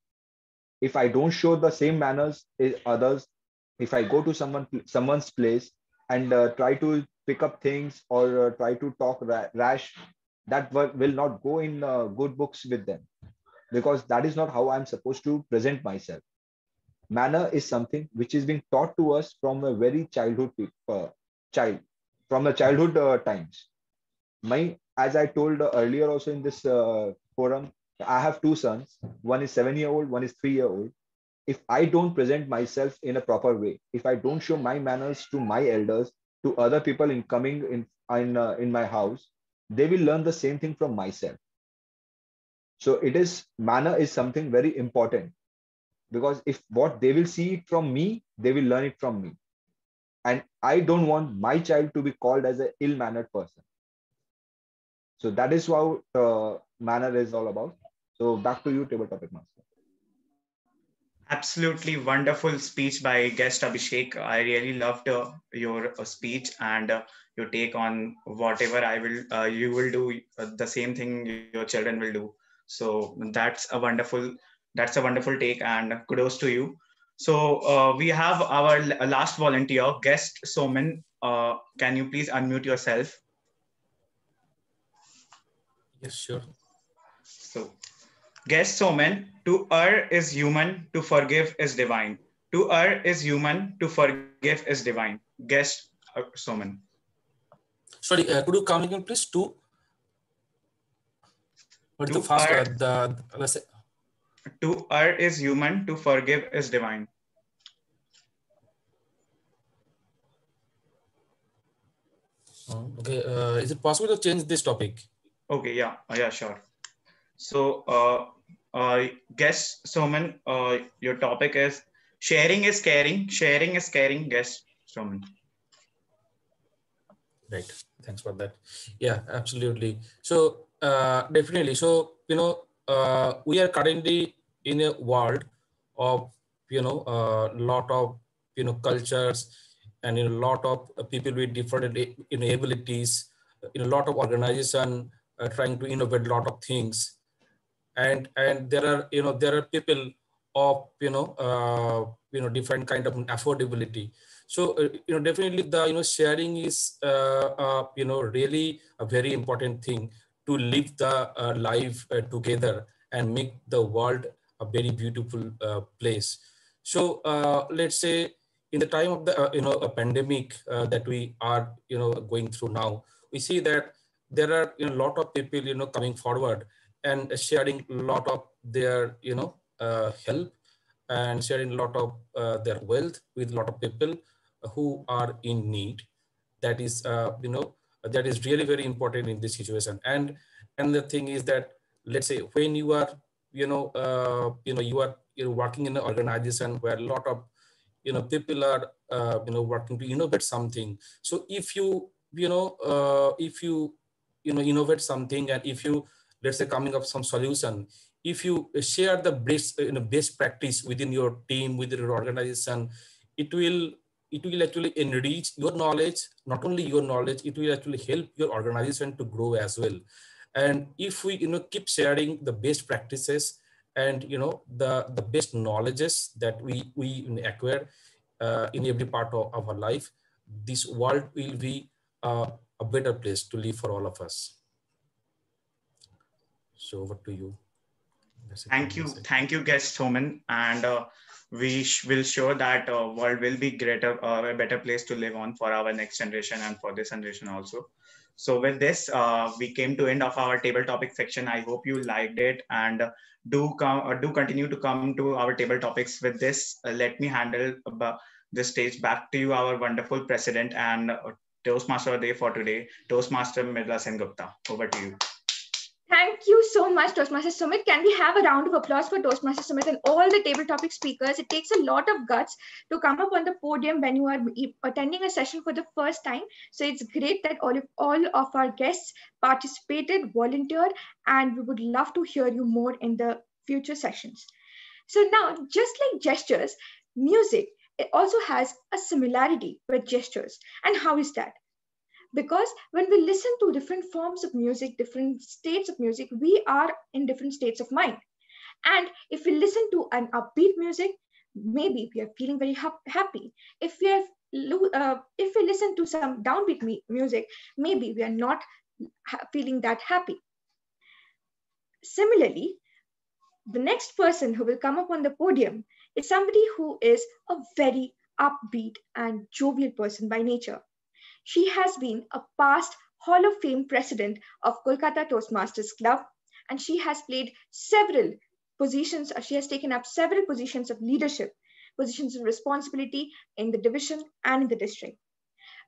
If I don't show the same manners as others, if I go to someone's place and try to pick up things or try to talk rash, that will not go in good books with them, because that is not how I'm supposed to present myself. Manner is something which is being taught to us from a very child, from the childhood times. As I told earlier also in this forum, I have two sons. One is 7 year old, one is 3 year old. If I don't present myself in a proper way, if I don't show my manners to my elders, to other people in coming in my house, they will learn the same thing from myself. So manner is something very important, because if what they will see it from me, they will learn it from me. And I don't want my child to be called as an ill-mannered person. So that is what manner is all about. So back to you, table topic master. Absolutely wonderful speech by guest Abhishek. I really loved your speech and your take on whatever you will do, the same thing your children will do. So that's a wonderful take, and kudos to you. So we have our last volunteer, guest Soman. Can you please unmute yourself? Yes, sure. So, guest Soman, to err is human, to forgive is divine. To err is human, to forgive is divine. Guest Soman. Sorry, could you come again, please? What is the first? To err is human, to forgive is divine. Okay, is it possible to change this topic? Okay, yeah, sure. So, guest Soman, your topic is sharing is caring. Sharing is caring. Guest Soman. Right. Thanks for that. Yeah, absolutely. So definitely. So, we are currently in a world of, a lot of, cultures, and in a lot of people with different abilities, in a lot of organization trying to innovate a lot of things. And there are, there are people of, different kind of affordability. So definitely the sharing is really a very important thing to live the life together and make the world a very beautiful place. So let's say in the time of the a pandemic that we are going through now, we see that there are a lot of people coming forward and sharing a lot of their help and sharing a lot of their wealth with a lot of people who are in need. That is that is really very important in this situation. And the thing is that, let's say, when you are you are working in an organization where a lot of people are working to innovate something. So if you if you innovate something, and if you, let's say, coming up some solution, if you share the best practice within your team, within your organization, it will actually enrich your knowledge. Not only your knowledge, it will actually help your organization to grow as well. And if we keep sharing the best practices and the best knowledges that we acquire in every part of our life, this world will be a better place to live for all of us. So over to you. Thank you, guest Homan, and will show that world will be greater, a better place to live on for our next generation and for this generation also. So with this, we came to end of our table topic section. I hope you liked it, and do continue to come to our table topics. With this, let me handle the stage back to you, our wonderful president and Toastmaster of the day for today, Toastmaster Mirla Sen Gupta. Over to you. Thank you so much, Toastmaster Sumit. Can we have a round of applause for Toastmaster Sumit and all the table topic speakers? It takes a lot of guts to come up on the podium when you are attending a session for the first time. So it's great that all of our guests participated, volunteered, and we would love to hear you more in the future sessions. So now, just like gestures, music, it also has a similarity with gestures. And how is that? Because when we listen to different forms of music, different states of music, we are in different states of mind. And if we listen to an upbeat music, maybe we are feeling very happy. If we listen to some downbeat music, maybe we are not feeling that happy. Similarly, the next person who will come up on the podium is somebody who is a very upbeat and jovial person by nature. She has been a past Hall of Fame president of Kolkata Toastmasters Club, and she has played several positions. She has taken up several positions of leadership, positions of responsibility in the division and in the district.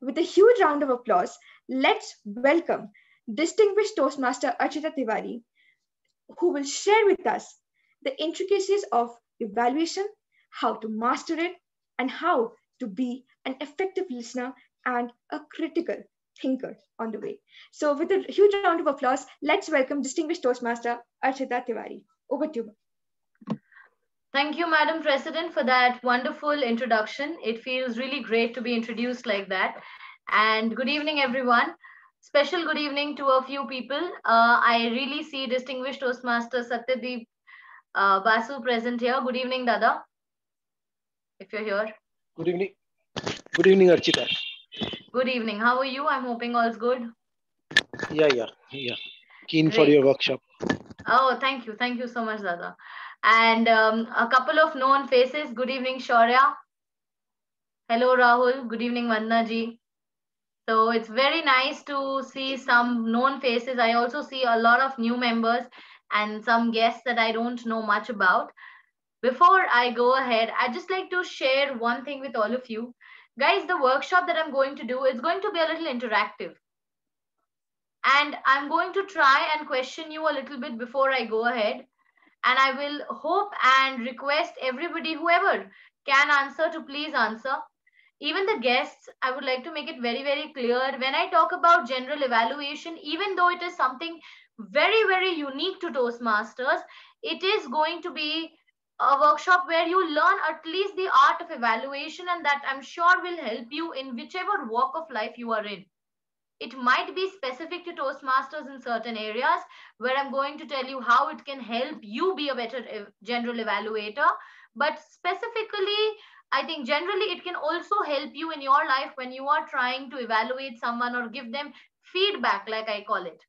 With a huge round of applause, let's welcome distinguished Toastmaster Archita Tiwari, who will share with us the intricacies of evaluation, how to master it, and how to be an effective listener and a critical thinker on the way. So with a huge round of applause, let's welcome distinguished Toastmaster Archita Tiwari. Over to you. Thank you, Madam President, for that wonderful introduction. It feels really great to be introduced like that. And good evening, everyone. Special good evening to a few people. I really see distinguished Toastmaster Satyadeep Basu present here. Good evening, Dada, if you're here. Good evening. Good evening, Archita. Good evening. How are you? I'm hoping all's good. Yeah. Keen Great. for your workshop. Oh, thank you. Thank you so much, Dada. And a couple of known faces. Good evening, Shaurya. Hello, Rahul. Good evening, Vandana ji. So it's very nice to see some known faces. I also see a lot of new members and some guests that I don't know much about. Before I go ahead, I'd just like to share one thing with all of you. Guys, the workshop that I'm going to do is going to be a little interactive. And I'm going to try and question you a little bit before I go ahead. And I will hope and request everybody, whoever can answer, to please answer. Even the guests, I would like to make it very, very clear. When I talk about general evaluation, even though it is something very, very unique to Toastmasters, it is going to be a workshop where you learn at least the art of evaluation, and that I'm sure will help you in whichever walk of life you are in. It might be specific to Toastmasters in certain areas where I'm going to tell you how it can help you be a better general evaluator. But specifically, I think generally it can also help you in your life when you are trying to evaluate someone or give them feedback, like I call it.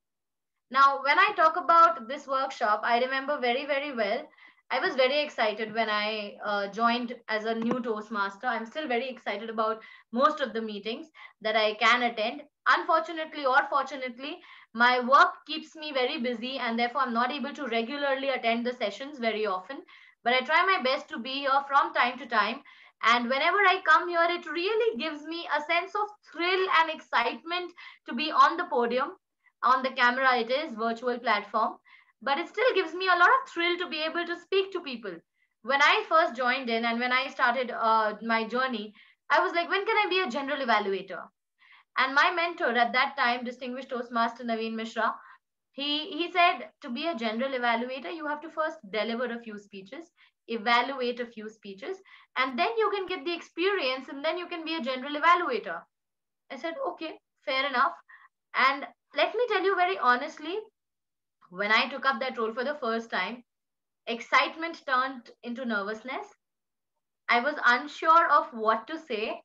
Now, when I talk about this workshop, I remember very, very well. I was very excited when I joined as a new Toastmaster. I'm still very excited about most of the meetings that I can attend. Unfortunately or fortunately, my work keeps me very busy and therefore I'm not able to regularly attend the sessions very often. But I try my best to be here from time to time. And whenever I come here, it really gives me a sense of thrill and excitement to be on the podium. On the camera, it is virtual platform, but it still gives me a lot of thrill to be able to speak to people. When I first joined in and when I started my journey, I was like, when can I be a general evaluator? And my mentor at that time, distinguished Toastmaster Naveen Mishra, he said to be a general evaluator, you have to first deliver a few speeches, evaluate a few speeches, and then you can get the experience and then you can be a general evaluator. I said, okay, fair enough. And let me tell you very honestly, when I took up that role for the first time, excitement turned into nervousness. I was unsure of what to say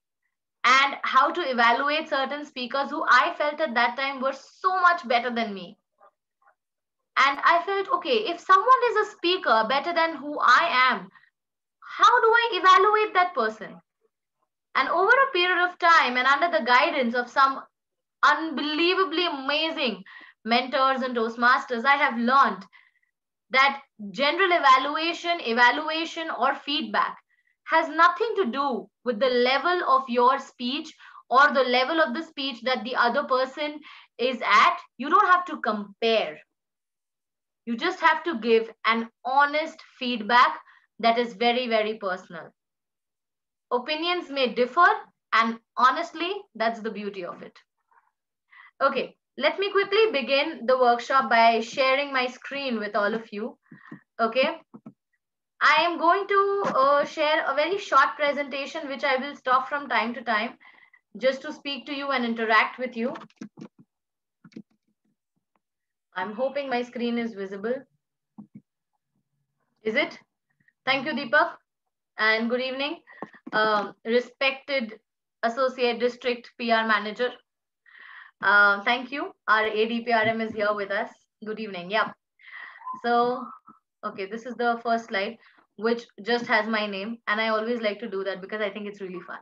and how to evaluate certain speakers who I felt at that time were so much better than me. And I felt, okay, if someone is a speaker better than who I am, how do I evaluate that person? And over a period of time and under the guidance of some unbelievably amazing mentors and Toastmasters, I have learned that general evaluation or feedback has nothing to do with the level of your speech or the level of the speech that the other person is at. You don't have to compare. You just have to give an honest feedback that is very, very personal. Opinions may differ, and honestly, that's the beauty of it. Okay, let me quickly begin the workshop by sharing my screen with all of you. Okay, I am going to share a very short presentation which I will stop from time to time just to speak to you and interact with you. I'm hoping my screen is visible. Is it? Thank you, Deepak, and good evening. Respected Associate District PR Manager. Thank you. Our ADPRM is here with us. Good evening. Yeah. So, okay, this is the first slide, which just has my name. And I always like to do that because I think it's really fun.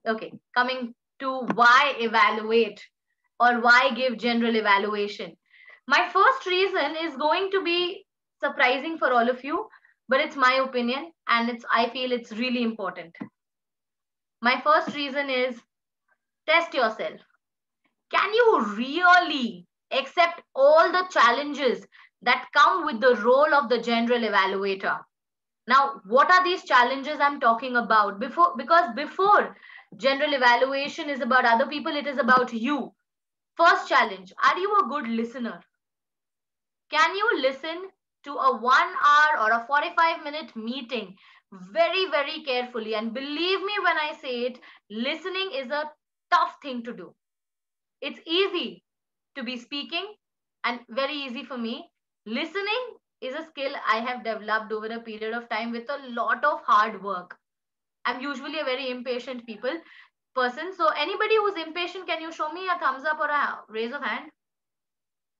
Okay, coming to why evaluate or why give general evaluation. My first reason is going to be surprising for all of you, but it's my opinion and I feel it's really important. My first reason is test yourself. Can you really accept all the challenges that come with the role of the general evaluator? Now, what are these challenges I'm talking about? Because before general evaluation is about other people, it is about you. First challenge, are you a good listener? Can you listen to a 1 hour or a 45-minute meeting very, very carefully? And believe me when I say it, listening is a tough thing to do. It's easy to be speaking and very easy for me. Listening is a skill I have developed over a period of time with a lot of hard work. I'm usually a very impatient person. So anybody who's impatient, can you show me a thumbs up or a raise of hand?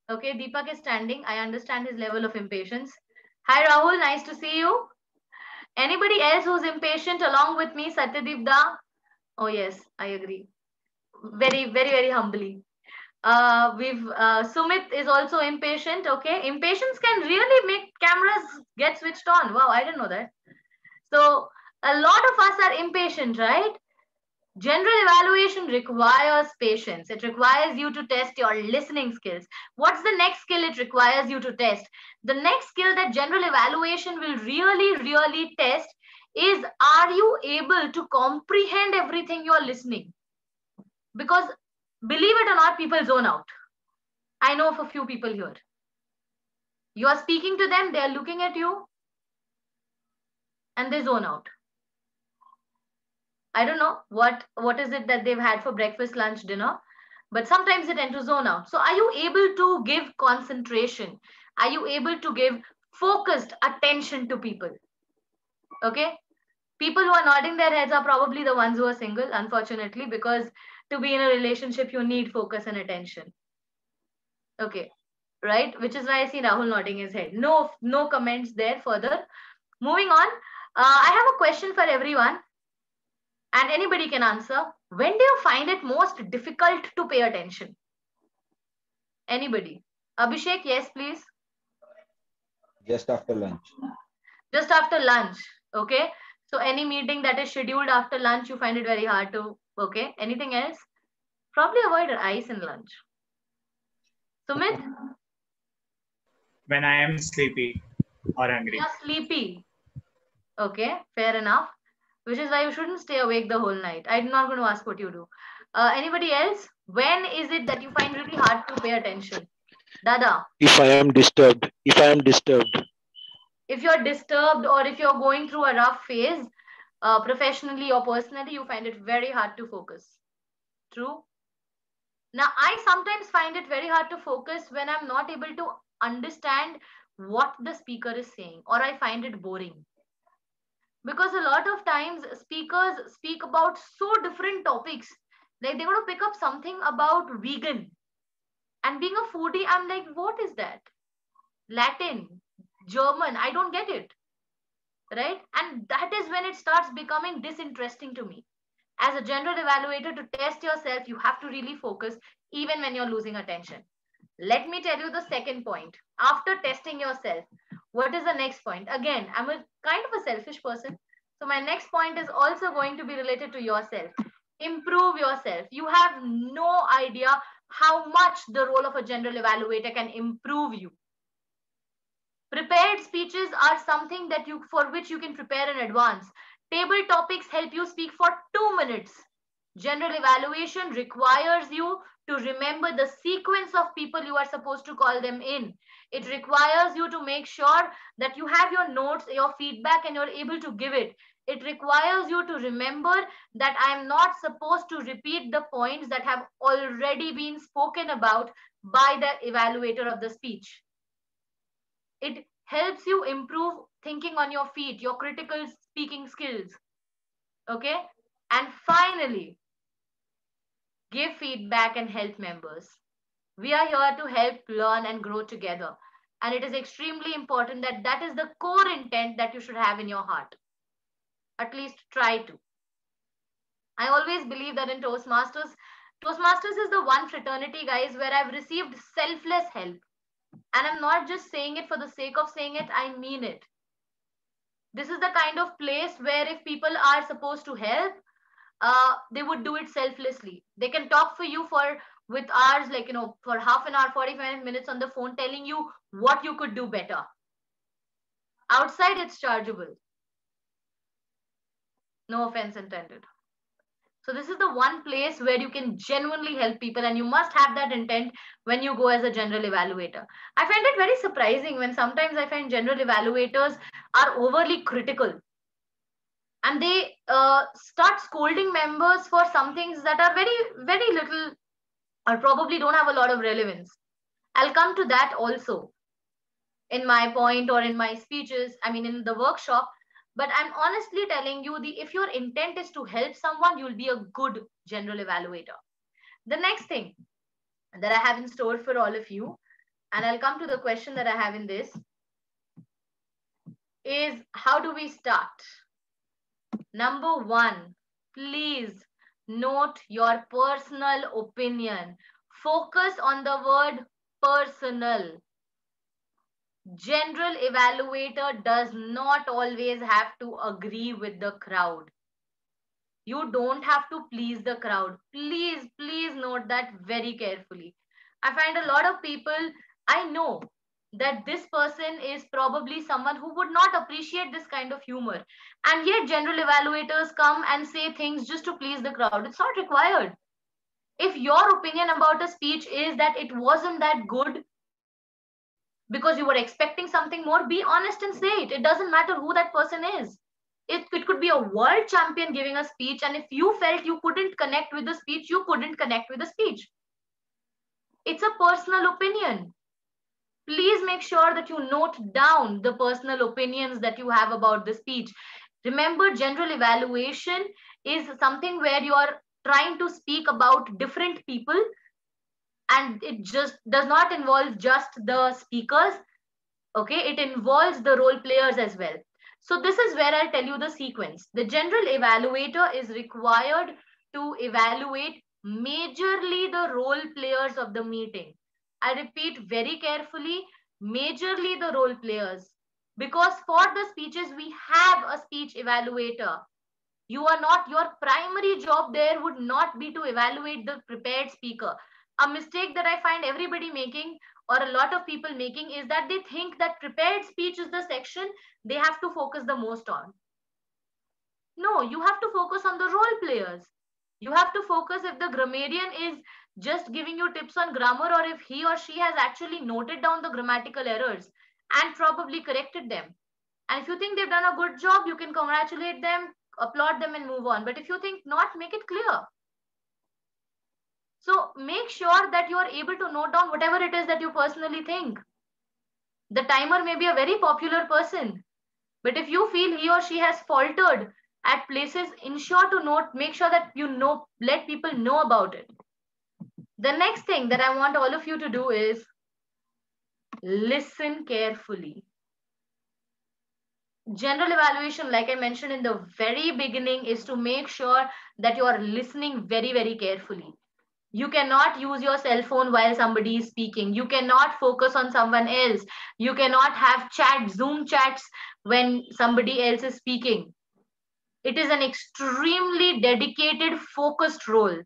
Okay, Deepak is standing. I understand his level of impatience. Hi, Rahul. Nice to see you. Anybody else who's impatient along with me? Satyadeep Da? Oh, yes, I agree. Very, very, very humbly. Sumit is also impatient. Okay, impatience can really make cameras get switched on. Wow, I didn't know that. So a lot of us are impatient, right? General evaluation requires patience. It requires you to test your listening skills. What's the next skill it requires you to test? The next skill that general evaluation will really test is, are you able to comprehend everything you're listening? Because believe it or not, people zone out. I know of a few people here. You are speaking to them, they're looking at you, and they zone out. I don't know what is it that they've had for breakfast, lunch, dinner, but sometimes they tend to zone out. So are you able to give concentration? Are you able to give focused attention to people? Okay. People who are nodding their heads are probably the ones who are single, unfortunately, because to be in a relationship, you need focus and attention. Okay. Right? Which is why I see Rahul nodding his head. No comments there further. Moving on, I have a question for everyone, and anybody can answer. When do you find it most difficult to pay attention? Anybody? Abhishek, yes, please. Just after lunch. Just after lunch. Okay. So any meeting that is scheduled after lunch, you find it very hard to. Okay. Anything else? Probably avoid ice in lunch. Sumit? When I am sleepy or hungry. You're sleepy. Okay, fair enough. Which is why you shouldn't stay awake the whole night. I'm not going to ask what you do. Anybody else? When is it that you find really hard to pay attention? Dada. If I am disturbed. If I am disturbed. If you're disturbed or if you're going through a rough phase, professionally or personally, you find it very hard to focus. True? Now, I sometimes find it very hard to focus when I'm not able to understand what the speaker is saying, or I find it boring. Because a lot of times speakers speak about so different topics. Like they're going to pick up something about vegan. And being a foodie, I'm like, what is that? Latin, German, I don't get it. Right? And that is when it starts becoming disinteresting to me. As a general evaluator, to test yourself, you have to really focus even when you're losing attention. Let me tell you the second point. After testing yourself, what is the next point? Again, I'm a kind of a selfish person. So my next point is also going to be related to yourself. Improve yourself. You have no idea how much the role of a general evaluator can improve you. Prepared speeches are something that you for which you can prepare in advance. Table topics help you speak for 2 minutes. General evaluation requires you to remember the sequence of people you are supposed to call them in. It requires you to make sure that you have your notes, your feedback, and you're able to give it. It requires you to remember that I'm not supposed to repeat the points that have already been spoken about by the evaluator of the speech. It helps you improve thinking on your feet, your critical speaking skills. Okay? And finally, give feedback and help members. We are here to help learn and grow together. And it is extremely important that that is the core intent that you should have in your heart. At least try to. I always believe that in Toastmasters is the one fraternity, guys, where I've received selfless help. And I'm not just saying it for the sake of saying it, I mean it. This is the kind of place where if people are supposed to help, they would do it selflessly. They can talk for you for with hours, like for half an hour, 45 minutes on the phone, telling you what you could do better. Outside, it's chargeable. No offense intended. So this is the one place where you can genuinely help people, and you must have that intent when you go as a general evaluator. I find it very surprising when sometimes I find general evaluators are overly critical and they start scolding members for some things that are very, very little or probably don't have a lot of relevance. I'll come to that also in my point or in my speeches, I mean, in the workshop. But I'm honestly telling you, if your intent is to help someone, you'll be a good general evaluator. The next thing that I have in store for all of you, and I'll come to the question that I have in this, is how do we start? Number one, please note your personal opinion. Focus on the word personal. General evaluator does not always have to agree with the crowd. You don't have to please the crowd. Please, please note that very carefully. I find a lot of people, I know that this person is probably someone who would not appreciate this kind of humor. And yet general evaluators come and say things just to please the crowd. It's not required. If your opinion about a speech is that it wasn't that good because you were expecting something more, be honest and say it. It doesn't matter who that person is. It could be a world champion giving a speech, and if you felt you couldn't connect with the speech, you couldn't connect with the speech. It's a personal opinion. Please make sure that you note down the personal opinions that you have about the speech. Remember, general evaluation is something where you are trying to speak about different people, and it just does not involve just the speakers. Okay, it involves the role players as well. So this is where I'll tell you the sequence. The general evaluator is required to evaluate majorly the role players of the meeting. I repeat very carefully, majorly the role players. Because for the speeches, we have a speech evaluator. You are not, your primary job there would not be to evaluate the prepared speaker. A mistake that I find everybody making, or a lot of people making, is that they think that prepared speech is the section they have to focus the most on. No, you have to focus on the role players. You have to focus if the grammarian is just giving you tips on grammar, or if he or she has actually noted down the grammatical errors and probably corrected them. And if you think they've done a good job, you can congratulate them, applaud them, and move on. But if you think not, make it clear. So make sure that you are able to note down whatever it is that you personally think. The timer may be a very popular person, but if you feel he or she has faltered at places, ensure to note, make sure that you know, let people know about it. The next thing that I want all of you to do is listen carefully. General evaluation, like I mentioned in the very beginning, is to make sure that you are listening very, very carefully. You cannot use your cell phone while somebody is speaking. You cannot focus on someone else. You cannot have Zoom chats when somebody else is speaking. It is an extremely dedicated, focused role.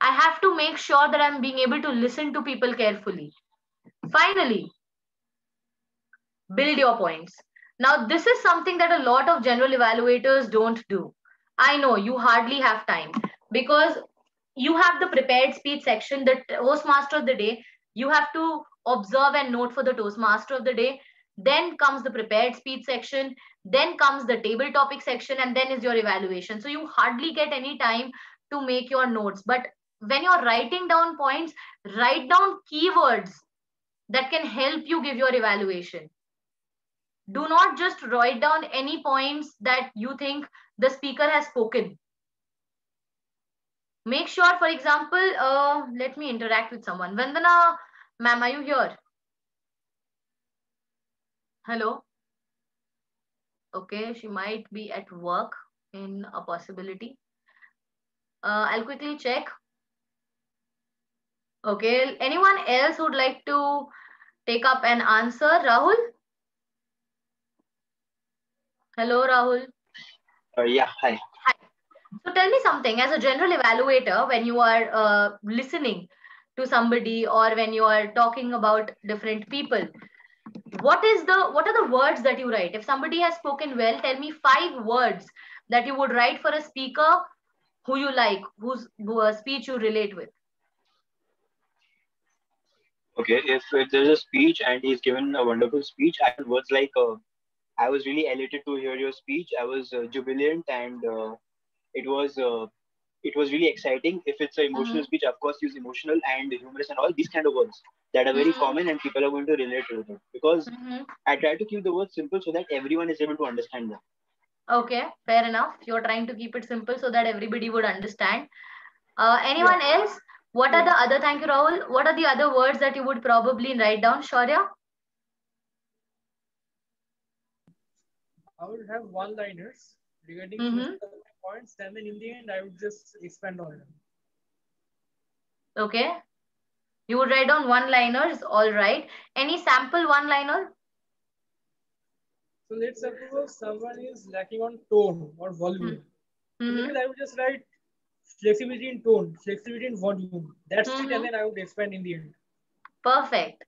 I have to make sure that I'm being able to listen to people carefully. Finally, build your points. Now, this is something that a lot of general evaluators don't do. I know you hardly have time because you have the prepared speech section, the Toastmaster of the day. You have to observe and note for the Toastmaster of the day. Then comes the prepared speech section. Then comes the table topic section, and then is your evaluation. So you hardly get any time to make your notes. But when you're writing down points, write down keywords that can help you give your evaluation. Do not just write down any points that you think the speaker has spoken. Make sure, for example, let me interact with someone. Vandana, ma'am, are you here? Hello? Okay, she might be at work in a possibility. I'll quickly check. Okay, anyone else would like to take up an answer? Rahul? Hello, Rahul. Yeah, hi. Hi. So tell me something, as a general evaluator, when you are listening to somebody or when you are talking about different people, what are the words that you write? If somebody has spoken well, tell me 5 words that you would write for a speaker who you like, whose speech you relate with. Okay, if there's a speech and he's given a wonderful speech, I would words like, I was really elated to hear your speech. I was jubilant, and it was really exciting. If it's an emotional speech, of course, use emotional and humorous and all these kind of words that are very common and people are going to relate to it. Because I try to keep the words simple so that everyone is able to understand them. Okay, fair enough. You're trying to keep it simple so that everybody would understand. Anyone else? What are the other, thank you, Rahul. What are the other words that you would probably write down, Shaurya? I would have one-liners regarding most of the points, and then in the end, I would just expand on them. Okay. You would write down one-liners, all right. Any sample one-liner? So let's suppose someone is lacking on tone or volume. In I would just write flexibility in tone, flexibility in volume. That's it, and then I would expand in the end. Perfect.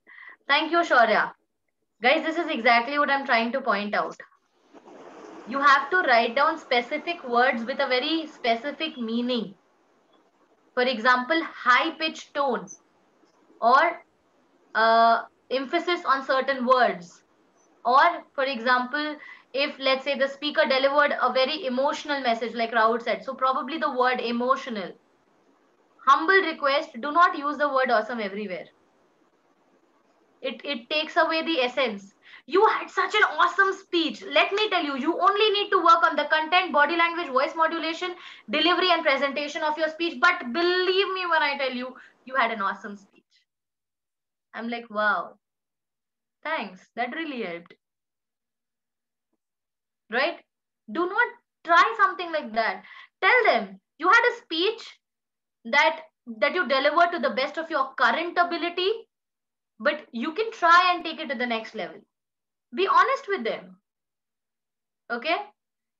Thank you, Shaurya. Guys, this is exactly what I'm trying to point out. You have to write down specific words with a very specific meaning. For example, high-pitched tone or emphasis on certain words. Or, for example, if let's say the speaker delivered a very emotional message, like Rahul said, so probably the word emotional. Humble request, do not use the word awesome everywhere. It takes away the essence. You had such an awesome speech. Let me tell you, you only need to work on the content, body language, voice modulation, delivery, and presentation of your speech. But believe me when I tell you, you had an awesome speech. I'm like, wow. Thanks. That really helped. right? Do not try something like that. Tell them you had a speech that you delivered to the best of your current ability, but you can try and take it to the next level. Be honest with them. Okay?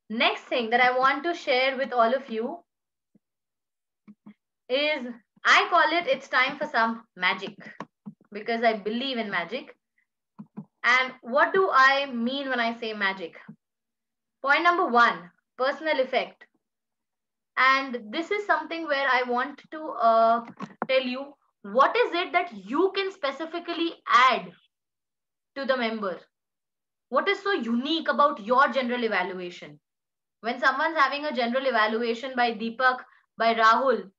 Next thing that I want to share with all of you is, I call it, it's time for some magic, because I believe in magic. And what do I mean when I say magic? Point number one, personal effect. And this is something where I want to tell you what is it that you can specifically add to the member. What is so unique about your general evaluation? When someone's having a general evaluation by Deepak, by Rahul,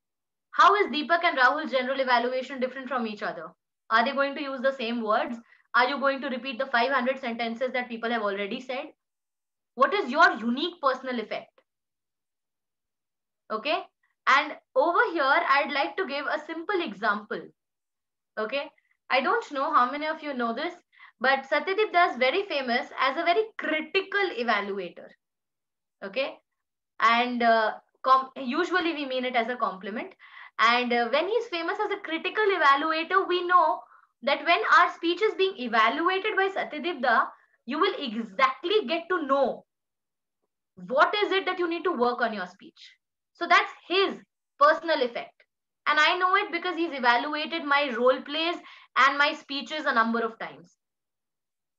how is Deepak and Rahul's general evaluation different from each other? Are they going to use the same words? Are you going to repeat the 500 sentences that people have already said? What is your unique personal effect? Okay. And over here, I'd like to give a simple example. Okay. I don't know how many of you know this, but Satyajit Das is very famous as a very critical evaluator. Okay. And usually we mean it as a compliment. And when he's famous as a critical evaluator, we know that when our speech is being evaluated by Satyajit Da, you will exactly get to know what is it that you need to work on your speech. So that's his personal effect. And I know it because he's evaluated my role plays and my speeches a number of times.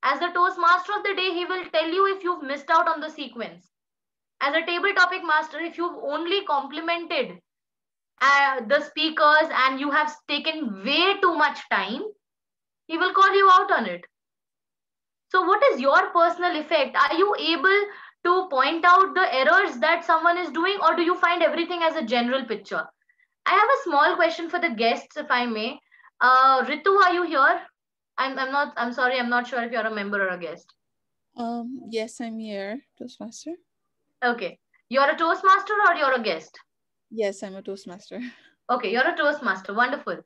As the Toastmaster of the day, he will tell you if you've missed out on the sequence. As a table topic master, if you've only complimented the speakers and you have taken way too much time, he will call you out on it. So what is your personal effect? Are you able to point out the errors that someone is doing, or do you find everything as a general picture? I have a small question for the guests, if I may. Ritu, are you here? I'm sorry, I'm not sure if you're a member or a guest. Yes, I'm here, Toastmaster. Okay. You're a Toastmaster or you're a guest? Yes, I'm a Toastmaster. Okay, you're a Toastmaster. Wonderful.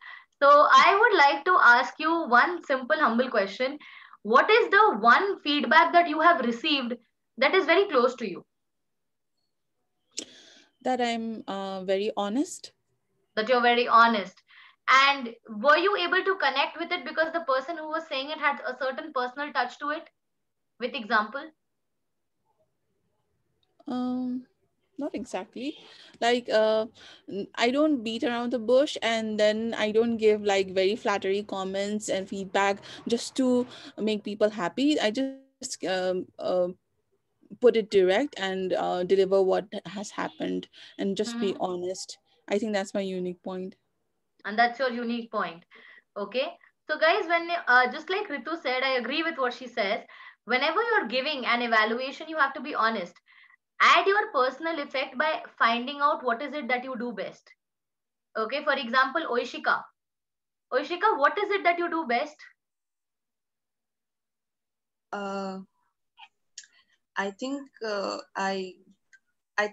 So I would like to ask you one simple, humble question. What is the one feedback that you have received that is very close to you? That I'm very honest. That you're very honest. And were you able to connect with it because the person who was saying it had a certain personal touch to it? With example? Not exactly. Like I don't beat around the bush, and then I don't give like very flattery comments and feedback just to make people happy. I just put it direct and deliver what has happened and just be honest. I think that's my unique point. And that's your unique point. Okay. So guys, when just like Ritu said, I agree with what she says. Whenever you're giving an evaluation, you have to be honest. Add your personal effect by finding out what is it that you do best. Okay. For example, Oishika. Oishika, what is it that you do best? I think I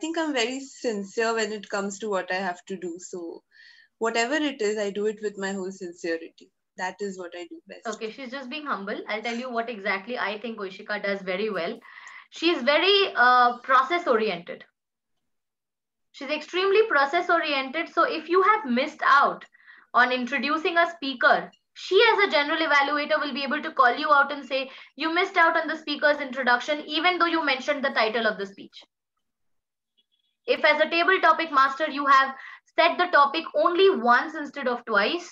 think I'm very sincere when it comes to what I have to do. So whatever it is, I do it with my whole sincerity. That is what I do best. Okay, she's just being humble. I'll tell you what exactly I think Oishika does very well. She's very process oriented. She's extremely process oriented. So if you have missed out on introducing a speaker, she as a general evaluator will be able to call you out and say, you missed out on the speaker's introduction, even though you mentioned the title of the speech. If as a table topic master, you have said the topic only once instead of twice,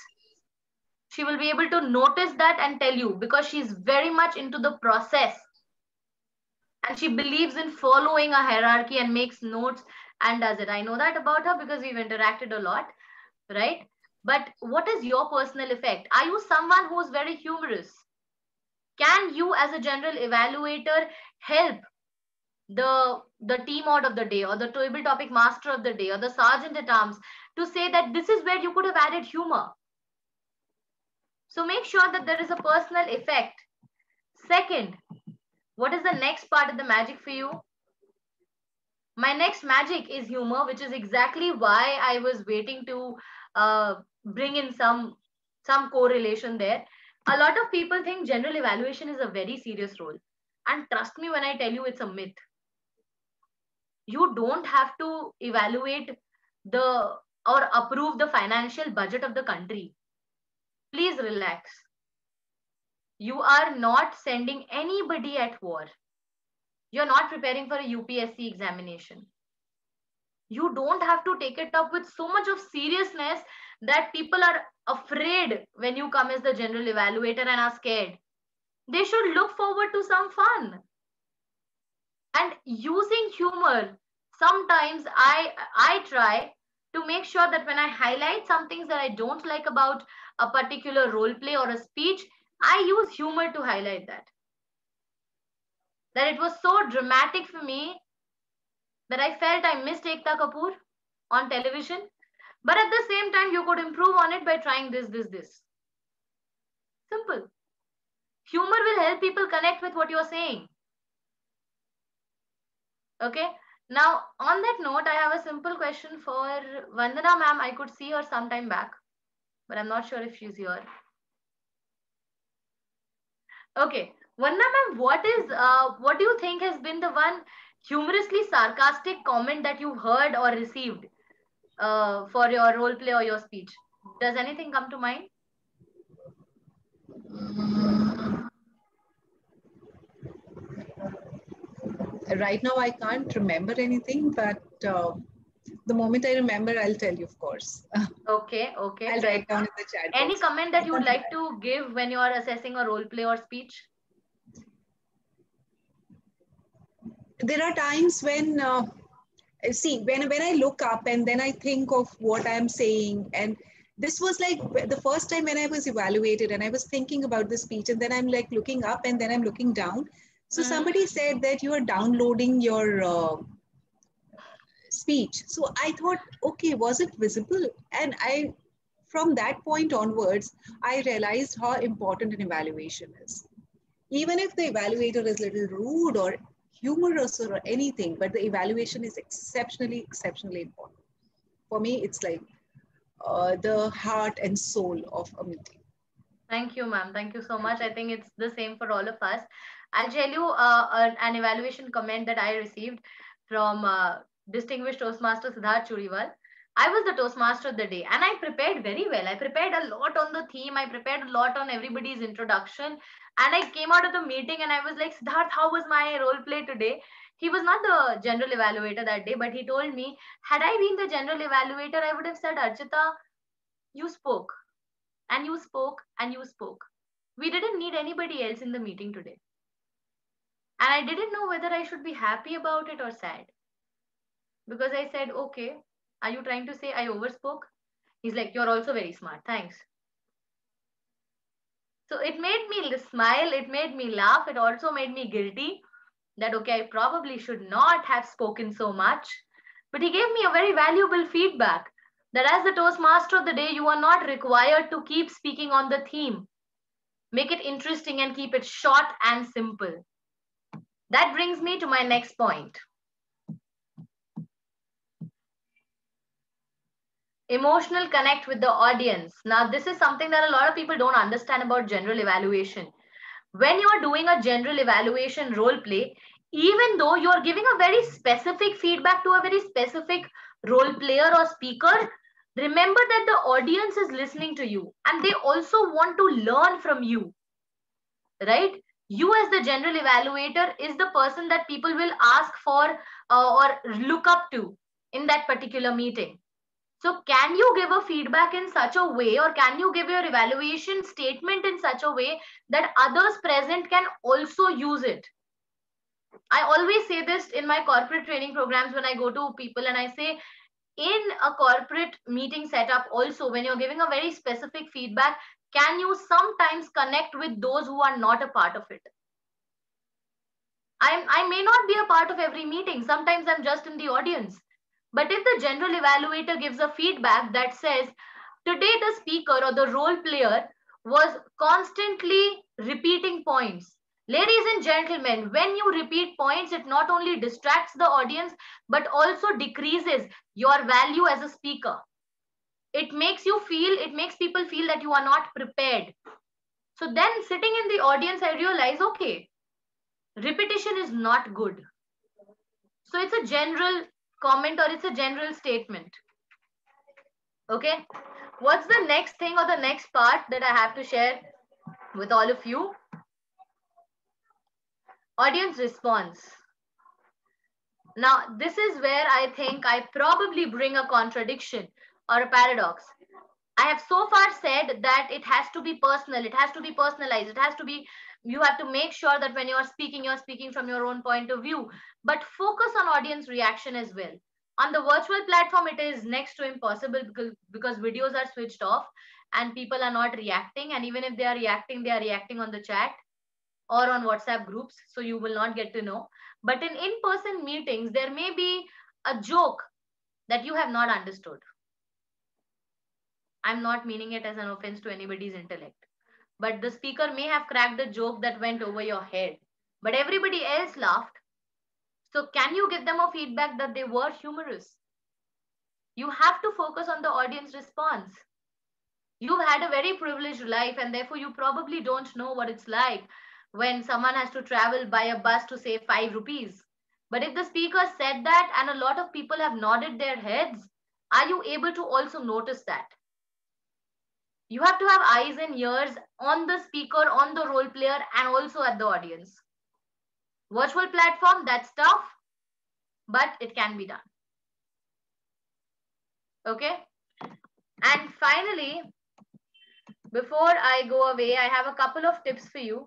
she will be able to notice that and tell you, because she's very much into the process. And she believes in following a hierarchy and makes notes and does it. I know that about her because we've interacted a lot, right? But what is your personal effect? Are you someone who's very humorous? Can you as a general evaluator help the team out of the day, or the table topic master of the day, or the sergeant at arms to say that this is where you could have added humor? So make sure that there is a personal effect. Second, what is the next part of the magic for you? My next magic is humor, which is exactly why I was waiting to bring in some correlation there. A lot of people think general evaluation is a very serious role. And trust me when I tell you it's a myth. You don't have to evaluate the or approve the financial budget of the country. Please relax. You are not sending anybody at war. You're not preparing for a UPSC examination. You don't have to take it up with so much of seriousness that people are afraid when you come as the general evaluator and are scared. They should look forward to some fun and using humor. Sometimes I try to make sure that when I highlight some things that I don't like about a particular role play or a speech, I use humor to highlight that it was so dramatic for me that I felt I missed Ekta Kapoor on television. But at the same time, you could improve on it by trying this. Simple. Humor will help people connect with what you're saying. Okay. Now, on that note, I have a simple question for Vandana ma'am. I could see her sometime back, but I'm not sure if she's here. Okay. Vandana ma'am, what do you think has been the one humorously sarcastic comment that you've heard or received for your role play or your speech? Does anything come to mind? Right now, I can't remember anything, but the moment I remember, I'll tell you, of course. Okay. I'll write down in the chat Any box. comment that you would like to give when you are assessing a role play or speech? There are times when, see, when I look up and then I think of what I'm saying, and this was like the first time when I was evaluated and I was thinking about the speech, and then I'm like looking up and then I'm looking down. So somebody said that you are downloading your speech. So I thought, okay, was it visible? And from that point onwards, I realized how important an evaluation is. Even if the evaluator is a little rude or humorous or anything, but the evaluation is exceptionally important. For me, it's like the heart and soul of a meeting. Thank you, ma'am. Thank you so much. I think it's the same for all of us. I'll tell you an evaluation comment that I received from distinguished Toastmaster Siddharth Churiwal. I was the Toastmaster of the day and I prepared very well. I prepared a lot on the theme. I prepared a lot on everybody's introduction. And I came out of the meeting and I was like, Siddharth, how was my role play today? He was not the general evaluator that day, but he told me, had I been the general evaluator, I would have said, Archita, you spoke and you spoke and you spoke. We didn't need anybody else in the meeting today. And I didn't know whether I should be happy about it or sad. Because I said, okay, are you trying to say I overspoke? He's like, you're also very smart. Thanks. So it made me smile. It made me laugh. It also made me guilty that, okay, I probably should not have spoken so much. But he gave me a very valuable feedback that as the Toastmaster of the day, you are not required to keep speaking on the theme. Make it interesting and keep it short and simple. That brings me to my next point. Emotional connect with the audience. Now, this is something that a lot of people don't understand about general evaluation. When you are doing a general evaluation role play, even though you are giving a very specific feedback to a very specific role player or speaker, remember that the audience is listening to you and they also want to learn from you, right? You as the general evaluator is the person that people will ask for or look up to in that particular meeting. So can you give a feedback in such a way, or can you give your evaluation statement in such a way that others present can also use it? I always say this in my corporate training programs when I go to people and I say, in a corporate meeting setup also, when you're giving a very specific feedback, can you sometimes connect with those who are not a part of it? I may not be a part of every meeting. Sometimes I'm just in the audience. But if the general evaluator gives a feedback that says, today the speaker or the role player was constantly repeating points. Ladies and gentlemen, when you repeat points, it not only distracts the audience, but also decreases your value as a speaker. It makes people feel that you are not prepared. So then sitting in the audience, I realize, okay, repetition is not good. So it's a general comment or it's a general statement. Okay. What's the next thing or the next part that I have to share with all of you? Audience response. Now, this is where I think I probably bring a contradiction or a paradox. I have so far said that it has to be personal, it has to be personalized, it has to be, you have to make sure that when you're speaking from your own point of view, but focus on audience reaction as well. On the virtual platform, it is next to impossible because videos are switched off and people are not reacting. And even if they are reacting on the chat or on WhatsApp groups, so you will not get to know. But in in-person meetings, there may be a joke that you have not understood. I'm not meaning it as an offense to anybody's intellect. But the speaker may have cracked a joke that went over your head, but everybody else laughed. So can you give them a feedback that they were humorous? You have to focus on the audience response. You've had a very privileged life and therefore you probably don't know what it's like when someone has to travel by a bus to save 5 rupees. But if the speaker said that and a lot of people have nodded their heads, are you able to also notice that? You have to have eyes and ears on the speaker, on the role player, and also at the audience. Virtual platform, that's tough, but it can be done. Okay? And finally, before I go away, I have a couple of tips for you,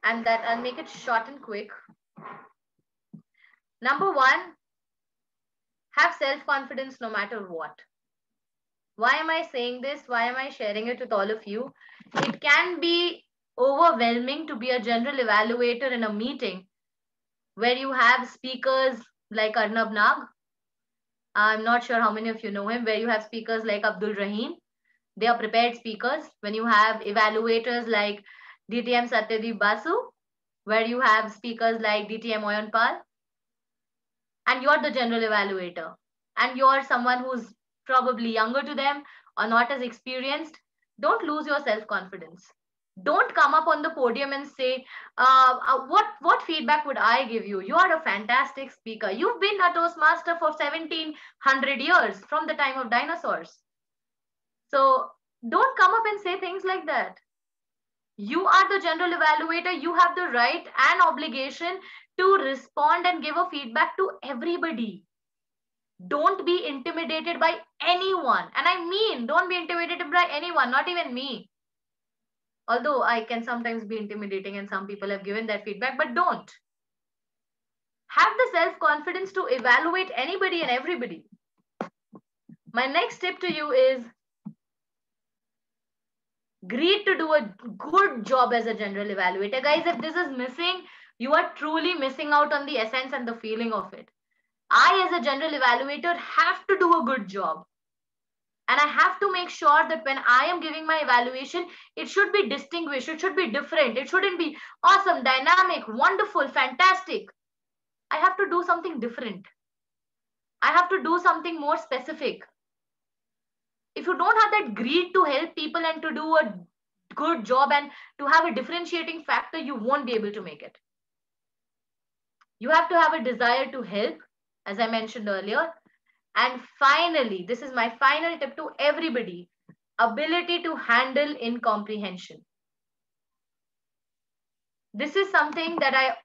and that I'll make it short and quick. Number one, have self-confidence no matter what. Why am I saying this? Why am I sharing it with all of you? It can be overwhelming to be a general evaluator in a meeting where you have speakers like Arnab Nag. I'm not sure how many of you know him, where you have speakers like Abdul Rahim. They are prepared speakers. When you have evaluators like DTM Satyadeep Basu, where you have speakers like DTM Oyanpal, and you're the general evaluator, and you're someone who's probably younger to them or not as experienced, don't lose your self-confidence. Don't come up on the podium and say, what feedback would I give you? You are a fantastic speaker. You've been a Toastmaster for 1700 years from the time of dinosaurs. So don't come up and say things like that. You are the general evaluator. You have the right and obligation to respond and give a feedback to everybody. Don't be intimidated by anyone. And I mean, don't be intimidated by anyone, not even me. Although I can sometimes be intimidating and some people have given that feedback, but don't. Have the self-confidence to evaluate anybody and everybody. My next tip to you is great to do a good job as a general evaluator. Guys, if this is missing, you are truly missing out on the essence and the feeling of it. I, as a general evaluator, have to do a good job. And I have to make sure that when I am giving my evaluation, it should be distinguished, it should be different, it shouldn't be awesome, dynamic, wonderful, fantastic. I have to do something different. I have to do something more specific. If you don't have that greed to help people and to do a good job and to have a differentiating factor, you won't be able to make it. You have to have a desire to help, as I mentioned earlier. And finally, this is my final tip to everybody, ability to handle incomprehension. This is something that I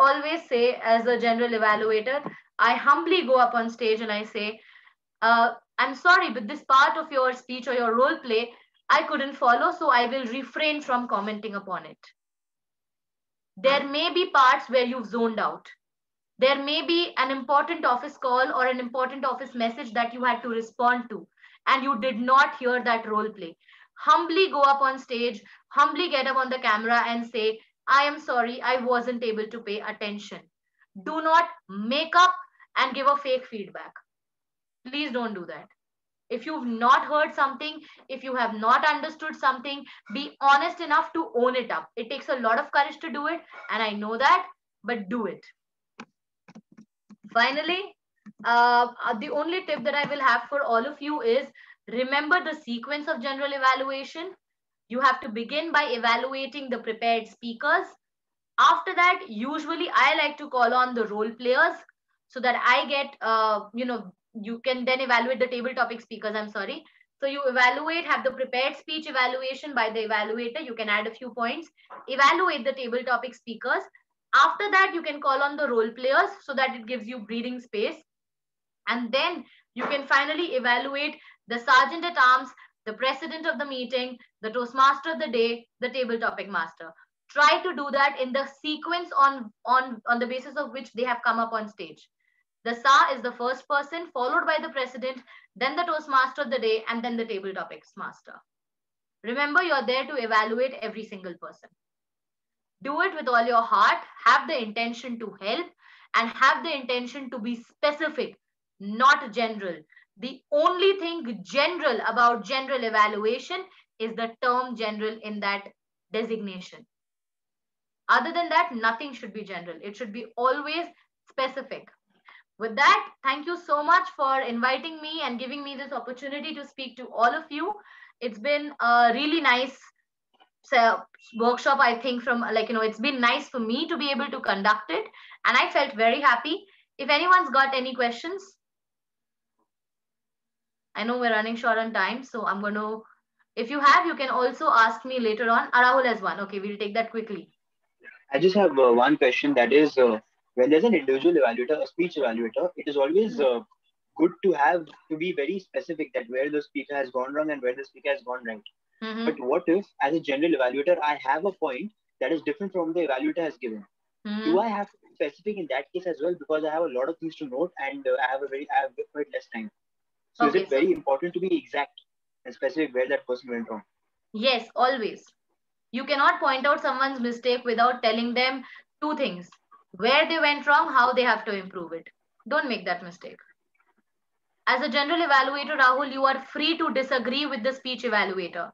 always say as a general evaluator. I humbly go up on stage and I say, I'm sorry, but this part of your speech or your role play, I couldn't follow, so I will refrain from commenting upon it. There may be parts where you've zoned out. There may be an important office call or an important office message that you had to respond to, and you did not hear that role play. Humbly go up on stage, humbly get up on the camera and say, I am sorry, I wasn't able to pay attention. Do not make up and give a fake feedback. Please don't do that. If you've not heard something, if you have not understood something, be honest enough to own it up. It takes a lot of courage to do it, and I know that, but do it. Finally, the only tip that I will have for all of you is remember the sequence of general evaluation. You have to begin by evaluating the prepared speakers. After that, usually I like to call on the role players so that I get, you can then evaluate the table topic speakers. I'm sorry. So you evaluate, have the prepared speech evaluation by the evaluator. You can add a few points, evaluate the table topic speakers. After that, you can call on the role players so that it gives you breathing space. And then you can finally evaluate the sergeant at arms, the president of the meeting, the toastmaster of the day, the table topic master. Try to do that in the sequence on the basis of which they have come up on stage. The SAR is the first person, followed by the president, then the toastmaster of the day, and then the table topics master. Remember, you're there to evaluate every single person. Do it with all your heart, have the intention to help, and have the intention to be specific, not general. The only thing general about general evaluation is the term general in that designation. Other than that, nothing should be general. It should be always specific. With that, thank you so much for inviting me and giving me this opportunity to speak to all of you. It's been a really nice workshop, I think, from it's been nice for me to be able to conduct it, and I felt very happy. If anyone's got any questions, I know we're running short on time, so I'm going to, if you have, you can also ask me later on. Rahul has one. Okay, we'll take that quickly. I just have one question, that is, when there's an individual evaluator, a speech evaluator, it is always good to be very specific that where the speaker has gone wrong and where the speaker has gone right. But what if, as a general evaluator, I have a point that is different from the evaluator has given? Do I have to be specific in that case as well? Because I have a lot of things to note and I have quite less time. So is it very important to be exact and specific where that person went wrong? Yes, always. You cannot point out someone's mistake without telling them two things: where they went wrong, how they have to improve it. Don't make that mistake. As a general evaluator, Rahul, you are free to disagree with the speech evaluator.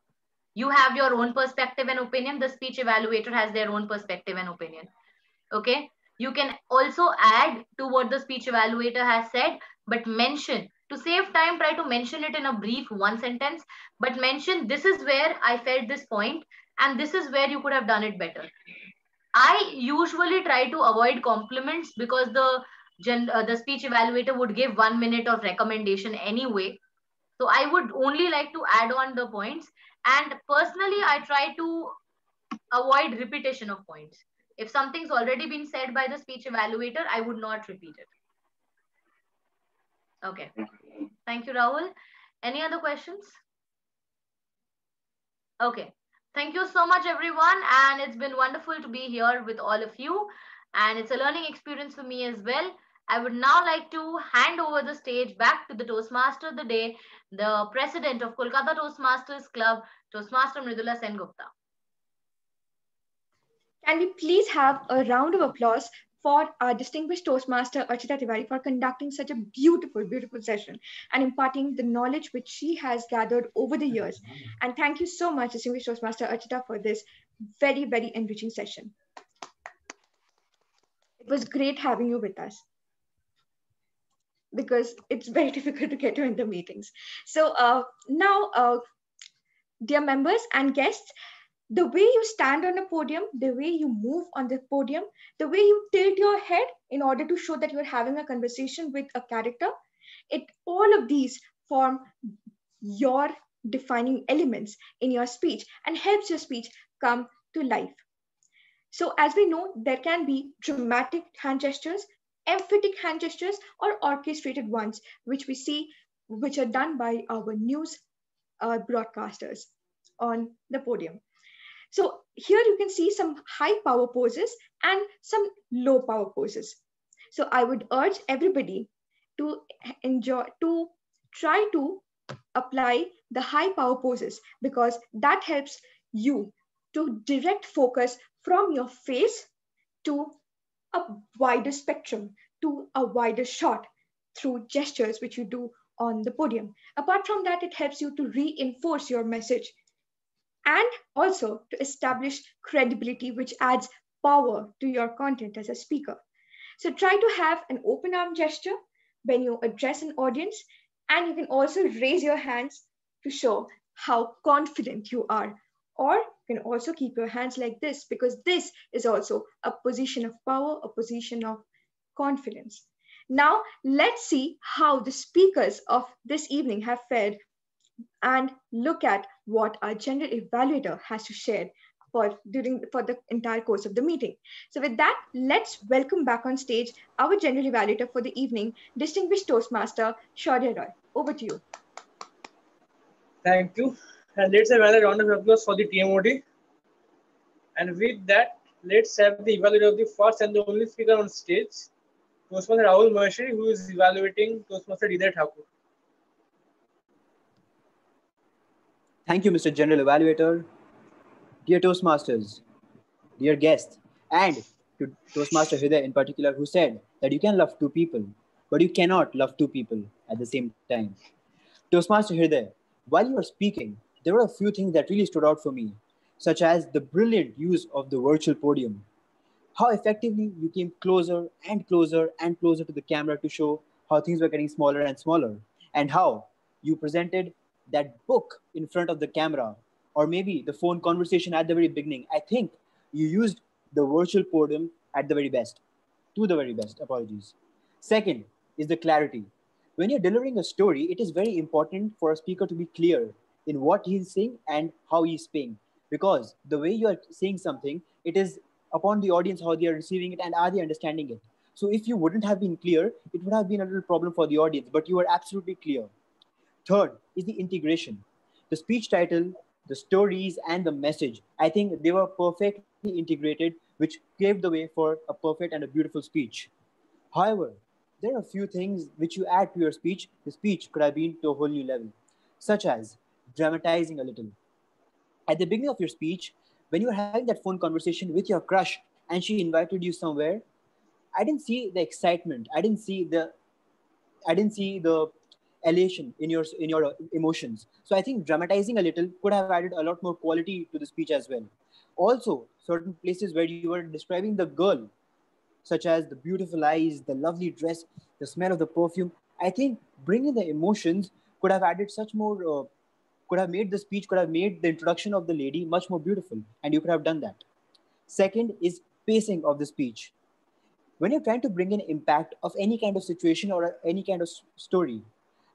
You have your own perspective and opinion. The speech evaluator has their own perspective and opinion. Okay? You can also add to what the speech evaluator has said, but mention, to save time, try to mention it in a brief one sentence, but mention, this is where I felt this point and this is where you could have done it better. I usually try to avoid compliments because the speech evaluator would give 1 minute of recommendation anyway. So I would only like to add on the points. And personally, I try to avoid repetition of points. If something's already been said by the speech evaluator, I would not repeat it. Okay. Thank you, Rahul. Any other questions? Okay. Thank you so much, everyone. And it's been wonderful to be here with all of you. And it's a learning experience for me as well. I would now like to hand over the stage back to the Toastmaster of the day, the president of Kolkata Toastmasters Club, Toastmaster Mridula Sengupta. Can we please have a round of applause for our distinguished Toastmaster Archita Tiwari for conducting such a beautiful, beautiful session and imparting the knowledge which she has gathered over the years. And thank you so much, distinguished Toastmaster Archita, for this very, very enriching session. It was great having you with us, because it's very difficult to get you in the meetings. So now, dear members and guests, the way you stand on a podium, the way you move on the podium, the way you tilt your head in order to show that you're having a conversation with a character, all of these form your defining elements in your speech and helps your speech come to life. So as we know, there can be dramatic hand gestures, emphatic hand gestures, or orchestrated ones, which we see, which are done by our news broadcasters on the podium. So here you can see some high power poses and some low power poses. So I would urge everybody to try to apply the high power poses, because that helps you to direct focus from your face to a wider spectrum, to a wider shot through gestures which you do on the podium. Apart from that, it helps you to reinforce your message and also to establish credibility, which adds power to your content as a speaker. So try to have an open arm gesture when you address an audience, and you can also raise your hands to show how confident you are, or You can also keep your hands like this, because this is also a position of power, a position of confidence. Now, let's see how the speakers of this evening have fared and look at what our general evaluator has to share for the entire course of the meeting. So with that, let's welcome back on stage our general evaluator for the evening, distinguished Toastmaster Shaurya Roy. Over to you. Thank you. And let's have another round of applause for the TMOD. And with that, let's have the evaluator of the first and the only speaker on stage, Toastmaster Rahul Maheshwari, who is evaluating Toastmaster Hriday Thakur. Thank you, Mr. General Evaluator. Dear Toastmasters, dear guests, and to Toastmaster Hriday in particular, who said that you can love two people, but you cannot love two people at the same time. Toastmaster Hriday, while you were speaking, there were a few things that really stood out for me, such as the brilliant use of the virtual podium. How effectively you came closer and closer and closer to the camera to show how things were getting smaller and smaller, and how you presented that book in front of the camera, or maybe the phone conversation at the very beginning. I think you used the virtual podium at the very best, to the very best, apologies. Second is the clarity. When you're delivering a story, it is very important for a speaker to be clear in what he's saying and how he's speaking, because the way you are saying something, it is upon the audience how they are receiving it and are they understanding it. So if you wouldn't have been clear, it would have been a little problem for the audience, but you were absolutely clear. Third is the integration. The speech title, the stories, and the message, I think they were perfectly integrated, which paved the way for a perfect and a beautiful speech. However, there are a few things which you add to your speech. The speech could have been to a whole new level, such as dramatizing a little. At the beginning of your speech, when you were having that phone conversation with your crush and she invited you somewhere, I didn't see the excitement. I didn't see the elation in your emotions. So I think dramatizing a little could have added a lot more quality to the speech as well. Also, certain places where you were describing the girl, such as the beautiful eyes, the lovely dress, the smell of the perfume, I think bringing the emotions could have added such more. Could have made the speech, could have made the introduction of the lady much more beautiful, and you could have done that. Second is pacing of the speech. When you're trying to bring an impact of any kind of situation or any kind of story,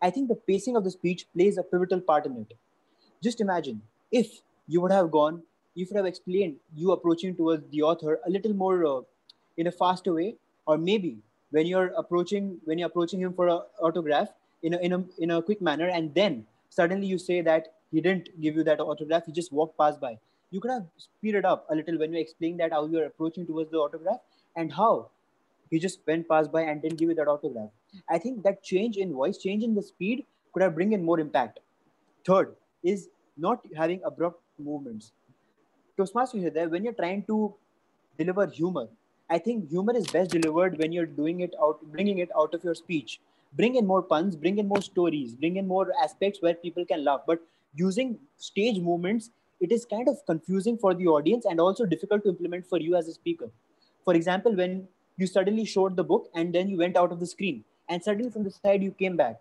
I think the pacing of the speech plays a pivotal part in it. Just imagine if you would have gone, you would have explained you approaching towards the author a little more in a faster way, or maybe when you're approaching him for an autograph in a quick manner, and then suddenly you say that he didn't give you that autograph, he just walked past by. You could have speeded up a little when you explain that how you're approaching towards the autograph and how he just went past by and didn't give you that autograph. I think that change in voice, change in the speed could have bring in more impact. Third is not having abrupt movements. Toastmaster here, there, when you're trying to deliver humor, I think humor is best delivered when you're doing it out, bringing it out of your speech. Bring in more puns, bring in more stories, bring in more aspects where people can laugh. But using stage movements, it is kind of confusing for the audience and also difficult to implement for you as a speaker. For example, when you suddenly showed the book and then you went out of the screen, and suddenly from the side you came back,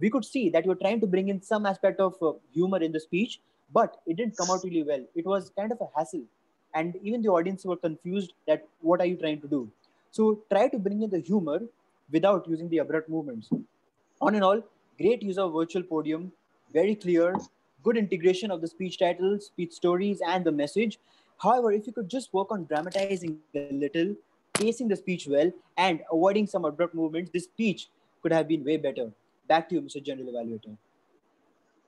we could see that you were trying to bring in some aspect of humor in the speech, but it didn't come out really well. It was kind of a hassle, and even the audience were confused that what are you trying to do. So try to bring in the humor without using the abrupt movements. On and all, great use of virtual podium, very clear, good integration of the speech titles, speech stories, and the message. However, if you could just work on dramatizing a little, pacing the speech well, and avoiding some abrupt movements, this speech could have been way better. Back to you, Mr. General Evaluator.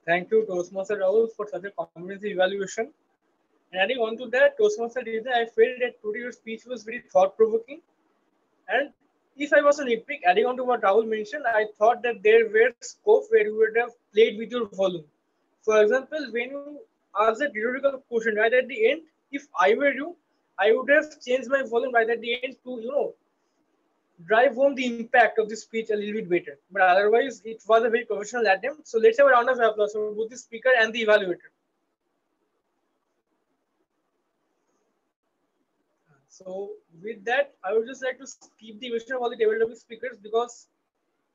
Thank you, Toastmaster Rahul, for such a comprehensive evaluation. And adding on to that, Toastmaster Hriday, I felt that today your speech was very thought-provoking. And if I was a nitpick, adding on to what Rahul mentioned, I thought that there were scope where you would have played with your volume. For example, when you asked that rhetorical question right at the end, if I were you, I would have changed my volume right at the end to, drive home the impact of the speech a little bit better. But otherwise, it was a very professional attempt. So let's have a round of applause for both the speaker and the evaluator. So with that, I would just like to keep the vision of all the table topic speakers because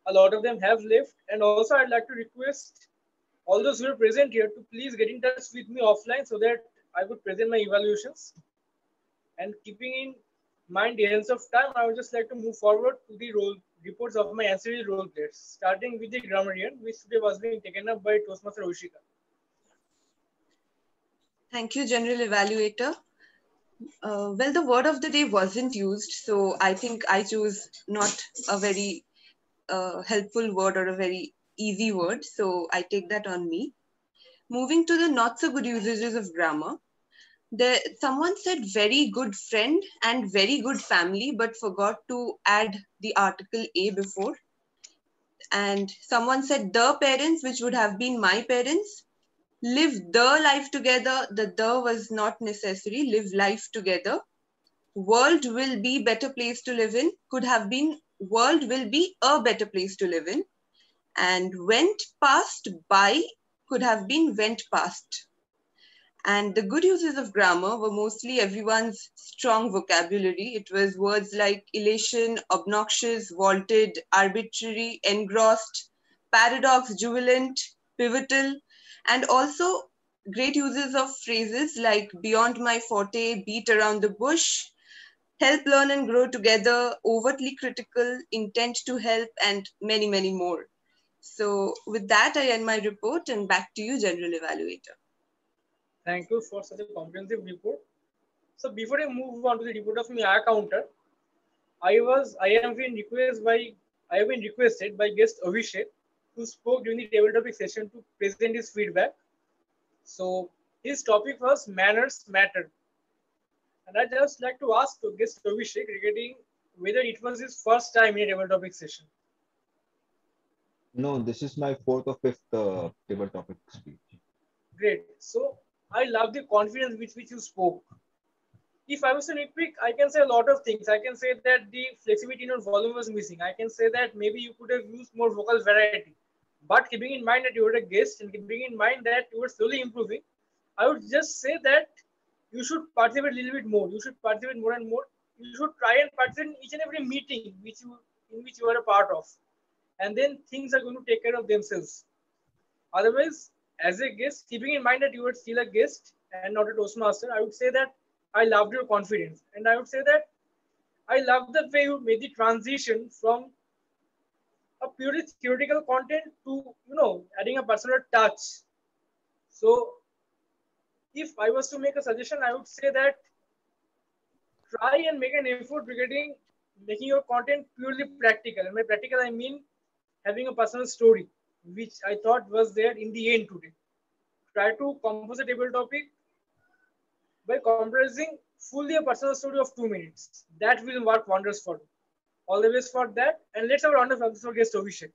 a lot of them have left. And also I'd like to request all those who are present here to please get in touch with me offline so that I would present my evaluations. And keeping in mind the ends of time, I would just like to move forward to the role reports of my ancillary role players, starting with the grammarian, which today was being taken up by Toastmaster Ushika. Thank you, General Evaluator. Well, the word of the day wasn't used, so I think I choose not a very helpful word or a very easy word, so I take that on me. Moving to the not so good usages of grammar, someone said very good friend and very good family, but forgot to add the article a before. And someone said the parents, which would have been my parents. Live the life together. The was not necessary. Live life together. World will be better place to live in. Could have been world will be a better place to live in. And went past by could have been went past. And the good uses of grammar were mostly everyone's strong vocabulary. It was words like elation, obnoxious, vaulted, arbitrary, engrossed, paradox, jubilant, pivotal, and also great uses of phrases like beyond my forte, beat around the bush, help learn and grow together, overtly critical, intent to help, and many, many more. So with that, I end my report and back to you, General Evaluator. Thank you for such a comprehensive report. So before I move on to the report of my counter, I have been requested by guest Abhishek, who spoke during the table topic session, to present his feedback. So his topic was manners matter. And I just like to ask guest Abhishek regarding whether it was his first time in a table topic session. No, this is my fourth or fifth table topic speech. Great. So I love the confidence with which you spoke. If I was to nitpick, I can say a lot of things. I can say that the flexibility in your volume was missing. I can say that maybe you could have used more vocal variety. But keeping in mind that you were a guest and keeping in mind that you were slowly improving, I would just say that you should participate a little bit more. You should participate more and more. You should try and participate in each and every meeting in which you are a part of. And then things are going to take care of themselves. Otherwise, as a guest, keeping in mind that you were still a guest and not a Toastmaster, I would say that I loved your confidence. And I would say that I love the way you made the transition from a purely theoretical content to, adding a personal touch. So if I was to make a suggestion, I would say that try and make an effort regarding making your content purely practical. And by practical, I mean having a personal story, which I thought was there in the end today. Try to compose a table topic by comprising fully a personal story of 2 minutes. That will work wonders for you. All the best for that. And let's have a round of applause for guest Abhishek.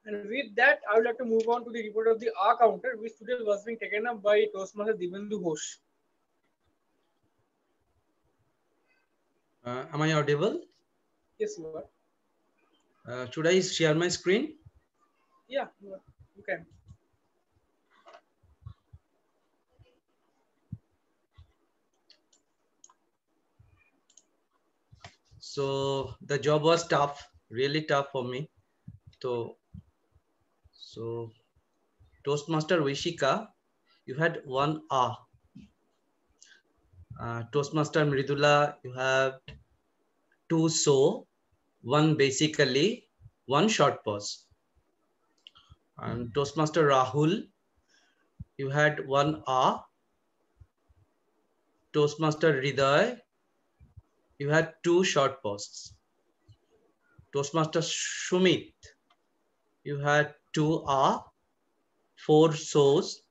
And with that, I would like to move on to the report of the R counter, which today was being taken up by Toastmaster Dibendu Ghosh. Am I audible? Yes, you are. Should I share my screen? Yeah, you can. So the job was tough, really tough for me. So Toastmaster Vishika, you had one A. Toastmaster Mridula, you have two so, one basically, one short pause. And Toastmaster Rahul, you had one A. Toastmaster Hriday, you had two short pauses. Toastmaster Shumit, you had two A, four so's.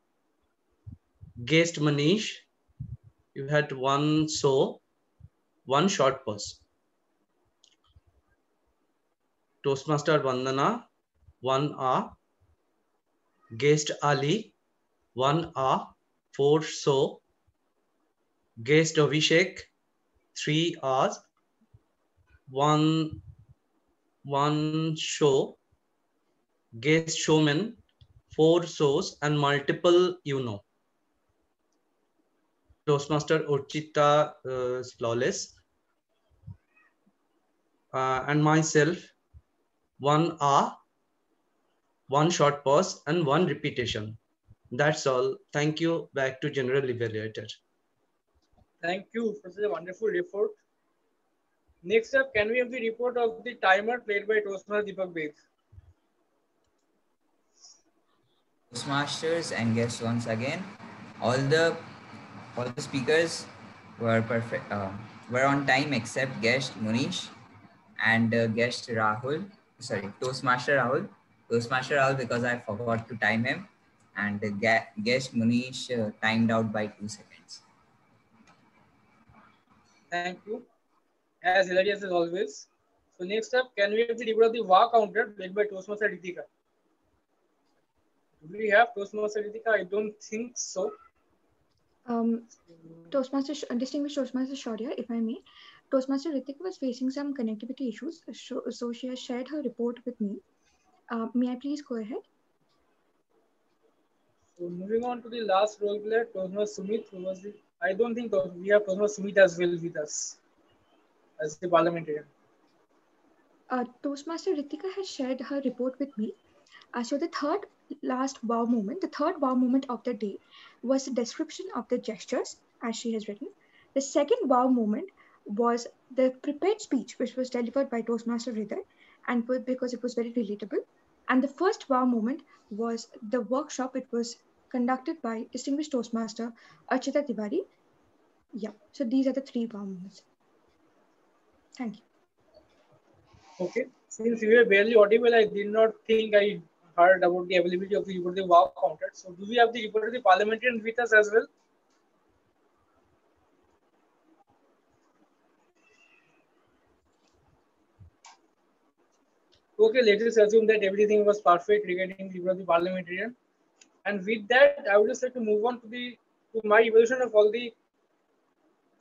Guest Manish, you had one so, one short pause. Toastmaster Vandana, one A. Guest Ali, one A, four so. Guest Abhishek, 3 R's, one show. Guest showman, 4 shows and multiple Toastmaster Urchita flawless. And myself, 1 A, one short pause, and one repetition. That's all. Thank you. Back to General Evaluator. Thank you for such a wonderful report. Next up, can we have the report of the timer played by Toastmaster Deepak Beg? Toastmasters and guests once again. All the speakers were perfect. Were on time except guest Munish and guest Rahul. Sorry, Toastmaster Rahul. Toastmaster Rahul because I forgot to time him, and guest Munish timed out by 2 seconds. Thank you. As hilarious as always. So next up, can we have the report of the VAR counter played by Toastmaster Ritika? Do we have Toastmaster Ritika? I don't think so. Distinguished Toastmaster Shaurya, if I may, Toastmaster Ritika was facing some connectivity issues, so she has shared her report with me. May I please go ahead? So moving on to the last role player, Toastmaster Sumit, who was the. I don't think we have Toastmaster Sumit as well with us as the parliamentarian. Toastmaster Ritika has shared her report with me. So the third wow moment of the day was the description of the gestures, as she has written. The second wow moment was the prepared speech, which was delivered by Toastmaster Hriday, and because it was very relatable. And the first wow moment was the workshop. It was conducted by distinguished Toastmaster Archita Tiwari. Yeah, so these are the 3 wow moments. Thank you. Okay, since we were barely audible, I did not think I heard about the availability of the report of the wow counter. So do we have the report of the parliamentarian with us as well? Okay, let's just assume that everything was perfect regarding the report of the parliamentarian. And with that, I would just like to move on to my evaluation of all the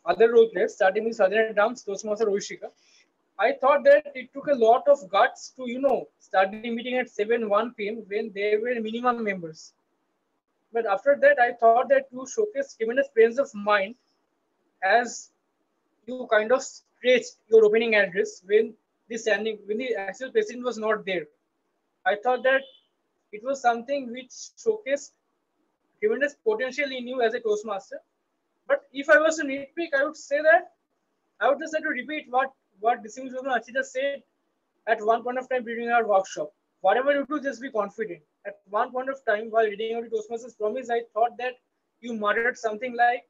other role players, starting with Sadhana Dams, Toastmaster Rohishika. I thought that it took a lot of guts to, start the meeting at 7:01 p.m. when there were minimum members. But after that, I thought that you showcased tremendous presence of mind as you kind of stretched your opening address when the actual president was not there. I thought that it was something which showcased tremendous potential in you as a Toastmaster. But if I was to nitpick, I would say that I would just like to repeat what distinguished Archita said at one point of time during our workshop. Whatever you do, just be confident. At one point of time, while reading out the Toastmasters promise, I thought that you muttered something like,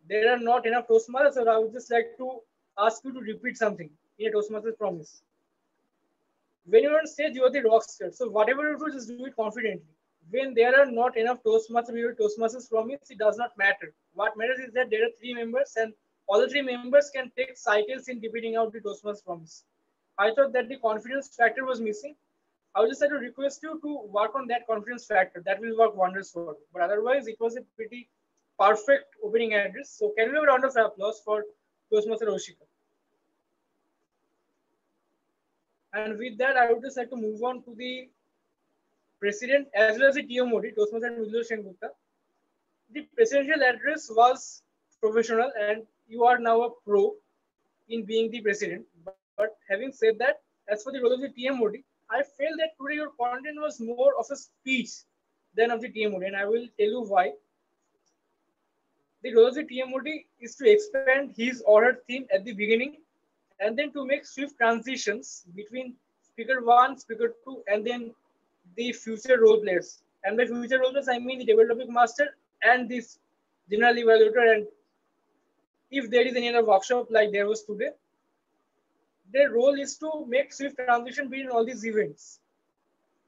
there are not enough Toastmasters, or I would just like to ask you to repeat something in a Toastmasters promise. When you're on stage, you are the rock star. So whatever you do, just do it confidently. When there are not enough Toastmasters promise, it does not matter. What matters is that there are 3 members, and all the 3 members can take cycles in repeating out the Toastmasters promise. I thought that the confidence factor was missing. I would just like to request you to work on that confidence factor. That will work wonders for you. But otherwise, it was a pretty perfect opening address. So can we have a round of applause for Toastmaster Rohishika? And with that, I would just like to move on to the president as well as the TMOD, Toastmaster Mridula Sengupta. The presidential address was professional, and you are now a pro in being the president. But having said that, as for the role of the TMOD, I felt that today your content was more of a speech than of the TMOD, and I will tell you why. The role of the TMOD is to expand his or her theme at the beginning, and then to make swift transitions between speaker 1, speaker 2, and then the future role players. And by future role players, I mean the table topic master and this general evaluator. And if there is any other workshop like there was today, their role is to make swift transition between all these events.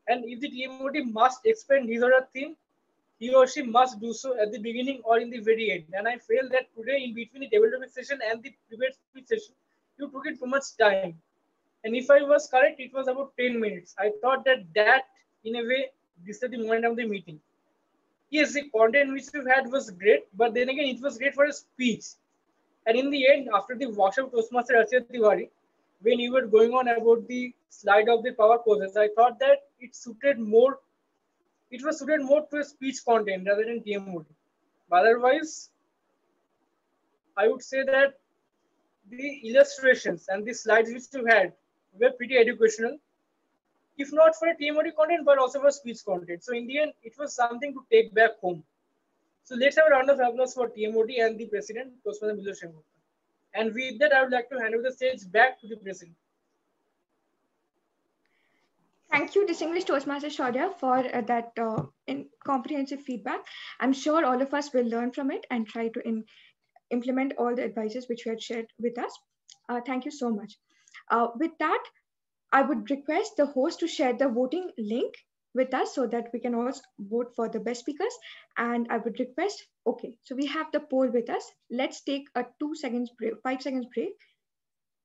And if the TMOD must expand his or her theme, he or she must do so at the beginning or in the very end. And I feel that today, in between the table topic session and the debate speech session, you took it too much time. And if I was correct, it was about 10 minutes. I thought that in a way, disturbed the momentum of the meeting. Yes, the content which you had was great, but then again, it was great for a speech. And in the end, after the workshop Toastmaster Archita Tiwari, when you were going on about the slide of the power poses, I thought that it was suited more to a speech content rather than TMOD. But otherwise, I would say that the illustrations and the slides which you had were pretty educational. if not for a TMOD content, but also for speech content. So in the end, it was something to take back home. So let's have a round of applause for TMOD and the president, Toastmaster Milo Shengupta. And with that, I would like to hand over the stage back to the president. Thank you, distinguished Toastmaster Shaurya, for that comprehensive feedback. I'm sure all of us will learn from it and try to implement all the advices which you had shared with us. Thank you so much. With that, I would request the host to share the voting link with us so that we can also vote for the best speakers. And I would request, okay, so we have the poll with us. Let's take a 5 seconds break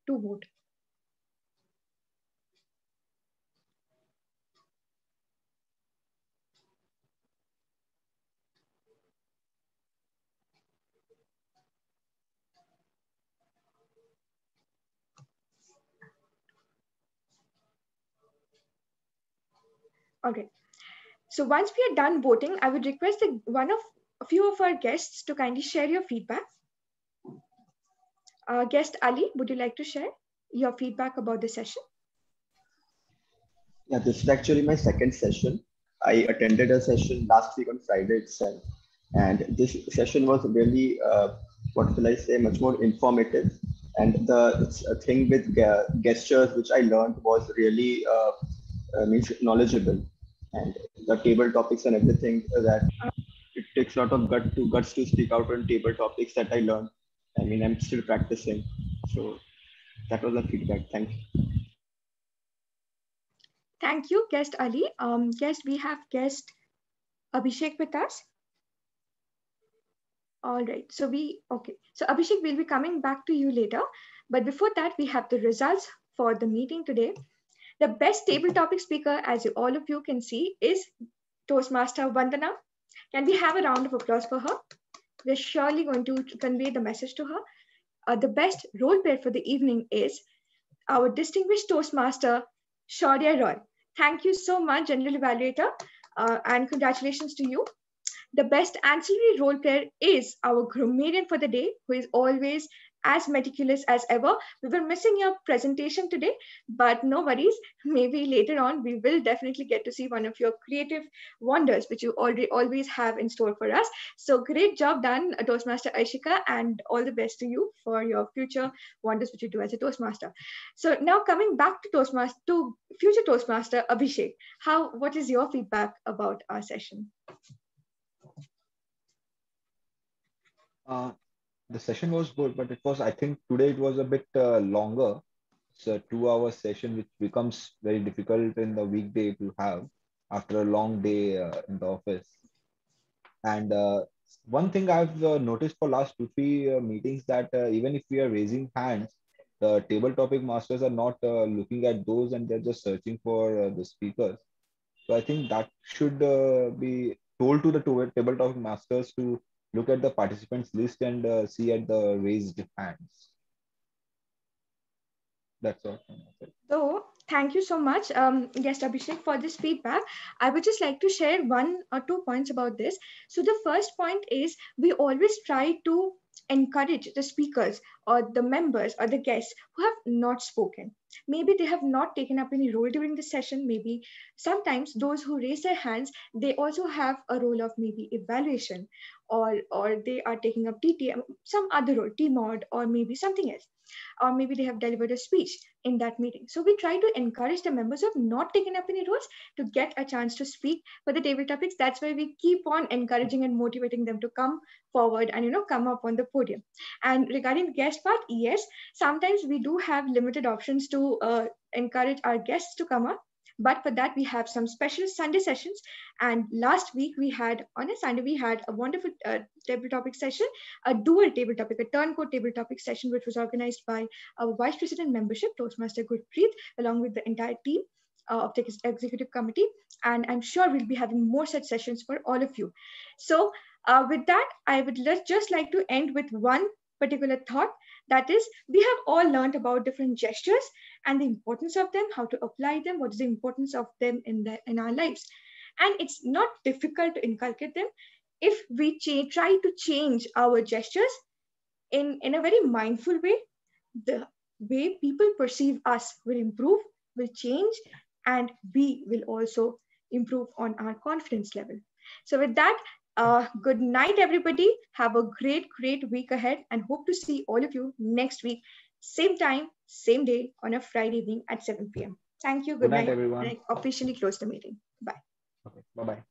to vote. Okay. So once we are done voting, I would request a few of our guests to kindly share your feedback. Guest Ali, would you like to share your feedback about the session? Yeah, this is actually my second session. I attended a session last week on Friday itself, and this session was really, what will I say, much more informative. And the thing with gestures which I learned was really means knowledgeable, and the table topics and everything that it takes a lot of guts to speak out on table topics that I learned. I mean, I'm still practicing, so that was the feedback. Thank you. Thank you, guest Ali. Guest, we have guest Abhishek with us. All right, so So Abhishek, we'll be coming back to you later. But before that, we have the results for the meeting today. The best table topic speaker, as all of you can see, is Toastmaster Vandana. Can we have a round of applause for her? We're surely going to convey the message to her. The best role player for the evening is our distinguished Toastmaster, Shaurya Roy. Thank you so much, General Evaluator, and congratulations to you. The best ancillary role player is our grammarian for the day, who is always as meticulous as ever. We were missing your presentation today, but no worries. Maybe later on, we will definitely get to see one of your creative wonders, which you always have in store for us. So great job done, Toastmaster Aishika, and all the best to you for your future wonders, which you do as a Toastmaster. So now coming back to future Toastmaster Abhishek, what is your feedback about our session? The session was good, but I think today it was a bit longer. It's a 2-hour session, which becomes very difficult in the weekday to have after a long day in the office. And one thing I've noticed for last 2-3 meetings that even if we are raising hands, the table topic masters are not looking at those, and they're just searching for the speakers. So I think that should be told to the table topic masters to look at the participants list and see at the raised hands. That's all. So thank you so much, guest Abhishek, for this feedback. I would just like to share 1 or 2 points about this. So the first point is we always try to encourage the speakers or the members or the guests who have not spoken. Maybe they have not taken up any role during the session. Maybe sometimes those who raise their hands, they also have a role of maybe evaluation, or they are taking up TTM, some other role, TMOD, or maybe something else. Or maybe they have delivered a speech in that meeting. So we try to encourage the members who have not taken up any roles to get a chance to speak for the table topics. That's why we keep on encouraging and motivating them to come forward and come up on the podium. And regarding the guest part, yes, sometimes we do have limited options to encourage our guests to come up. But for that, we have some special Sunday sessions. And last week, on a Sunday, we had a wonderful table topic session, a dual table topic, a turncoat table topic session, which was organized by our Vice President membership, Toastmaster Gurpreet, along with the entire team of the executive committee. And I'm sure we'll be having more such sessions for all of you. So with that, I would just like to end with one particular thought. That is, we have all learned about different gestures and the importance of them, how to apply them, what is the importance of them in our lives. And it's not difficult to inculcate them if we try to change our gestures in a very mindful way. The way people perceive us will improve, will change, and we will also improve on our confidence level. So with that, good night, everybody. Have a great, great week ahead and hope to see all of you next week, same time, same day on a Friday evening at 7 p.m. Thank you. Good Good night, night. And everyone. I officially close the meeting. Bye. Okay, bye-bye.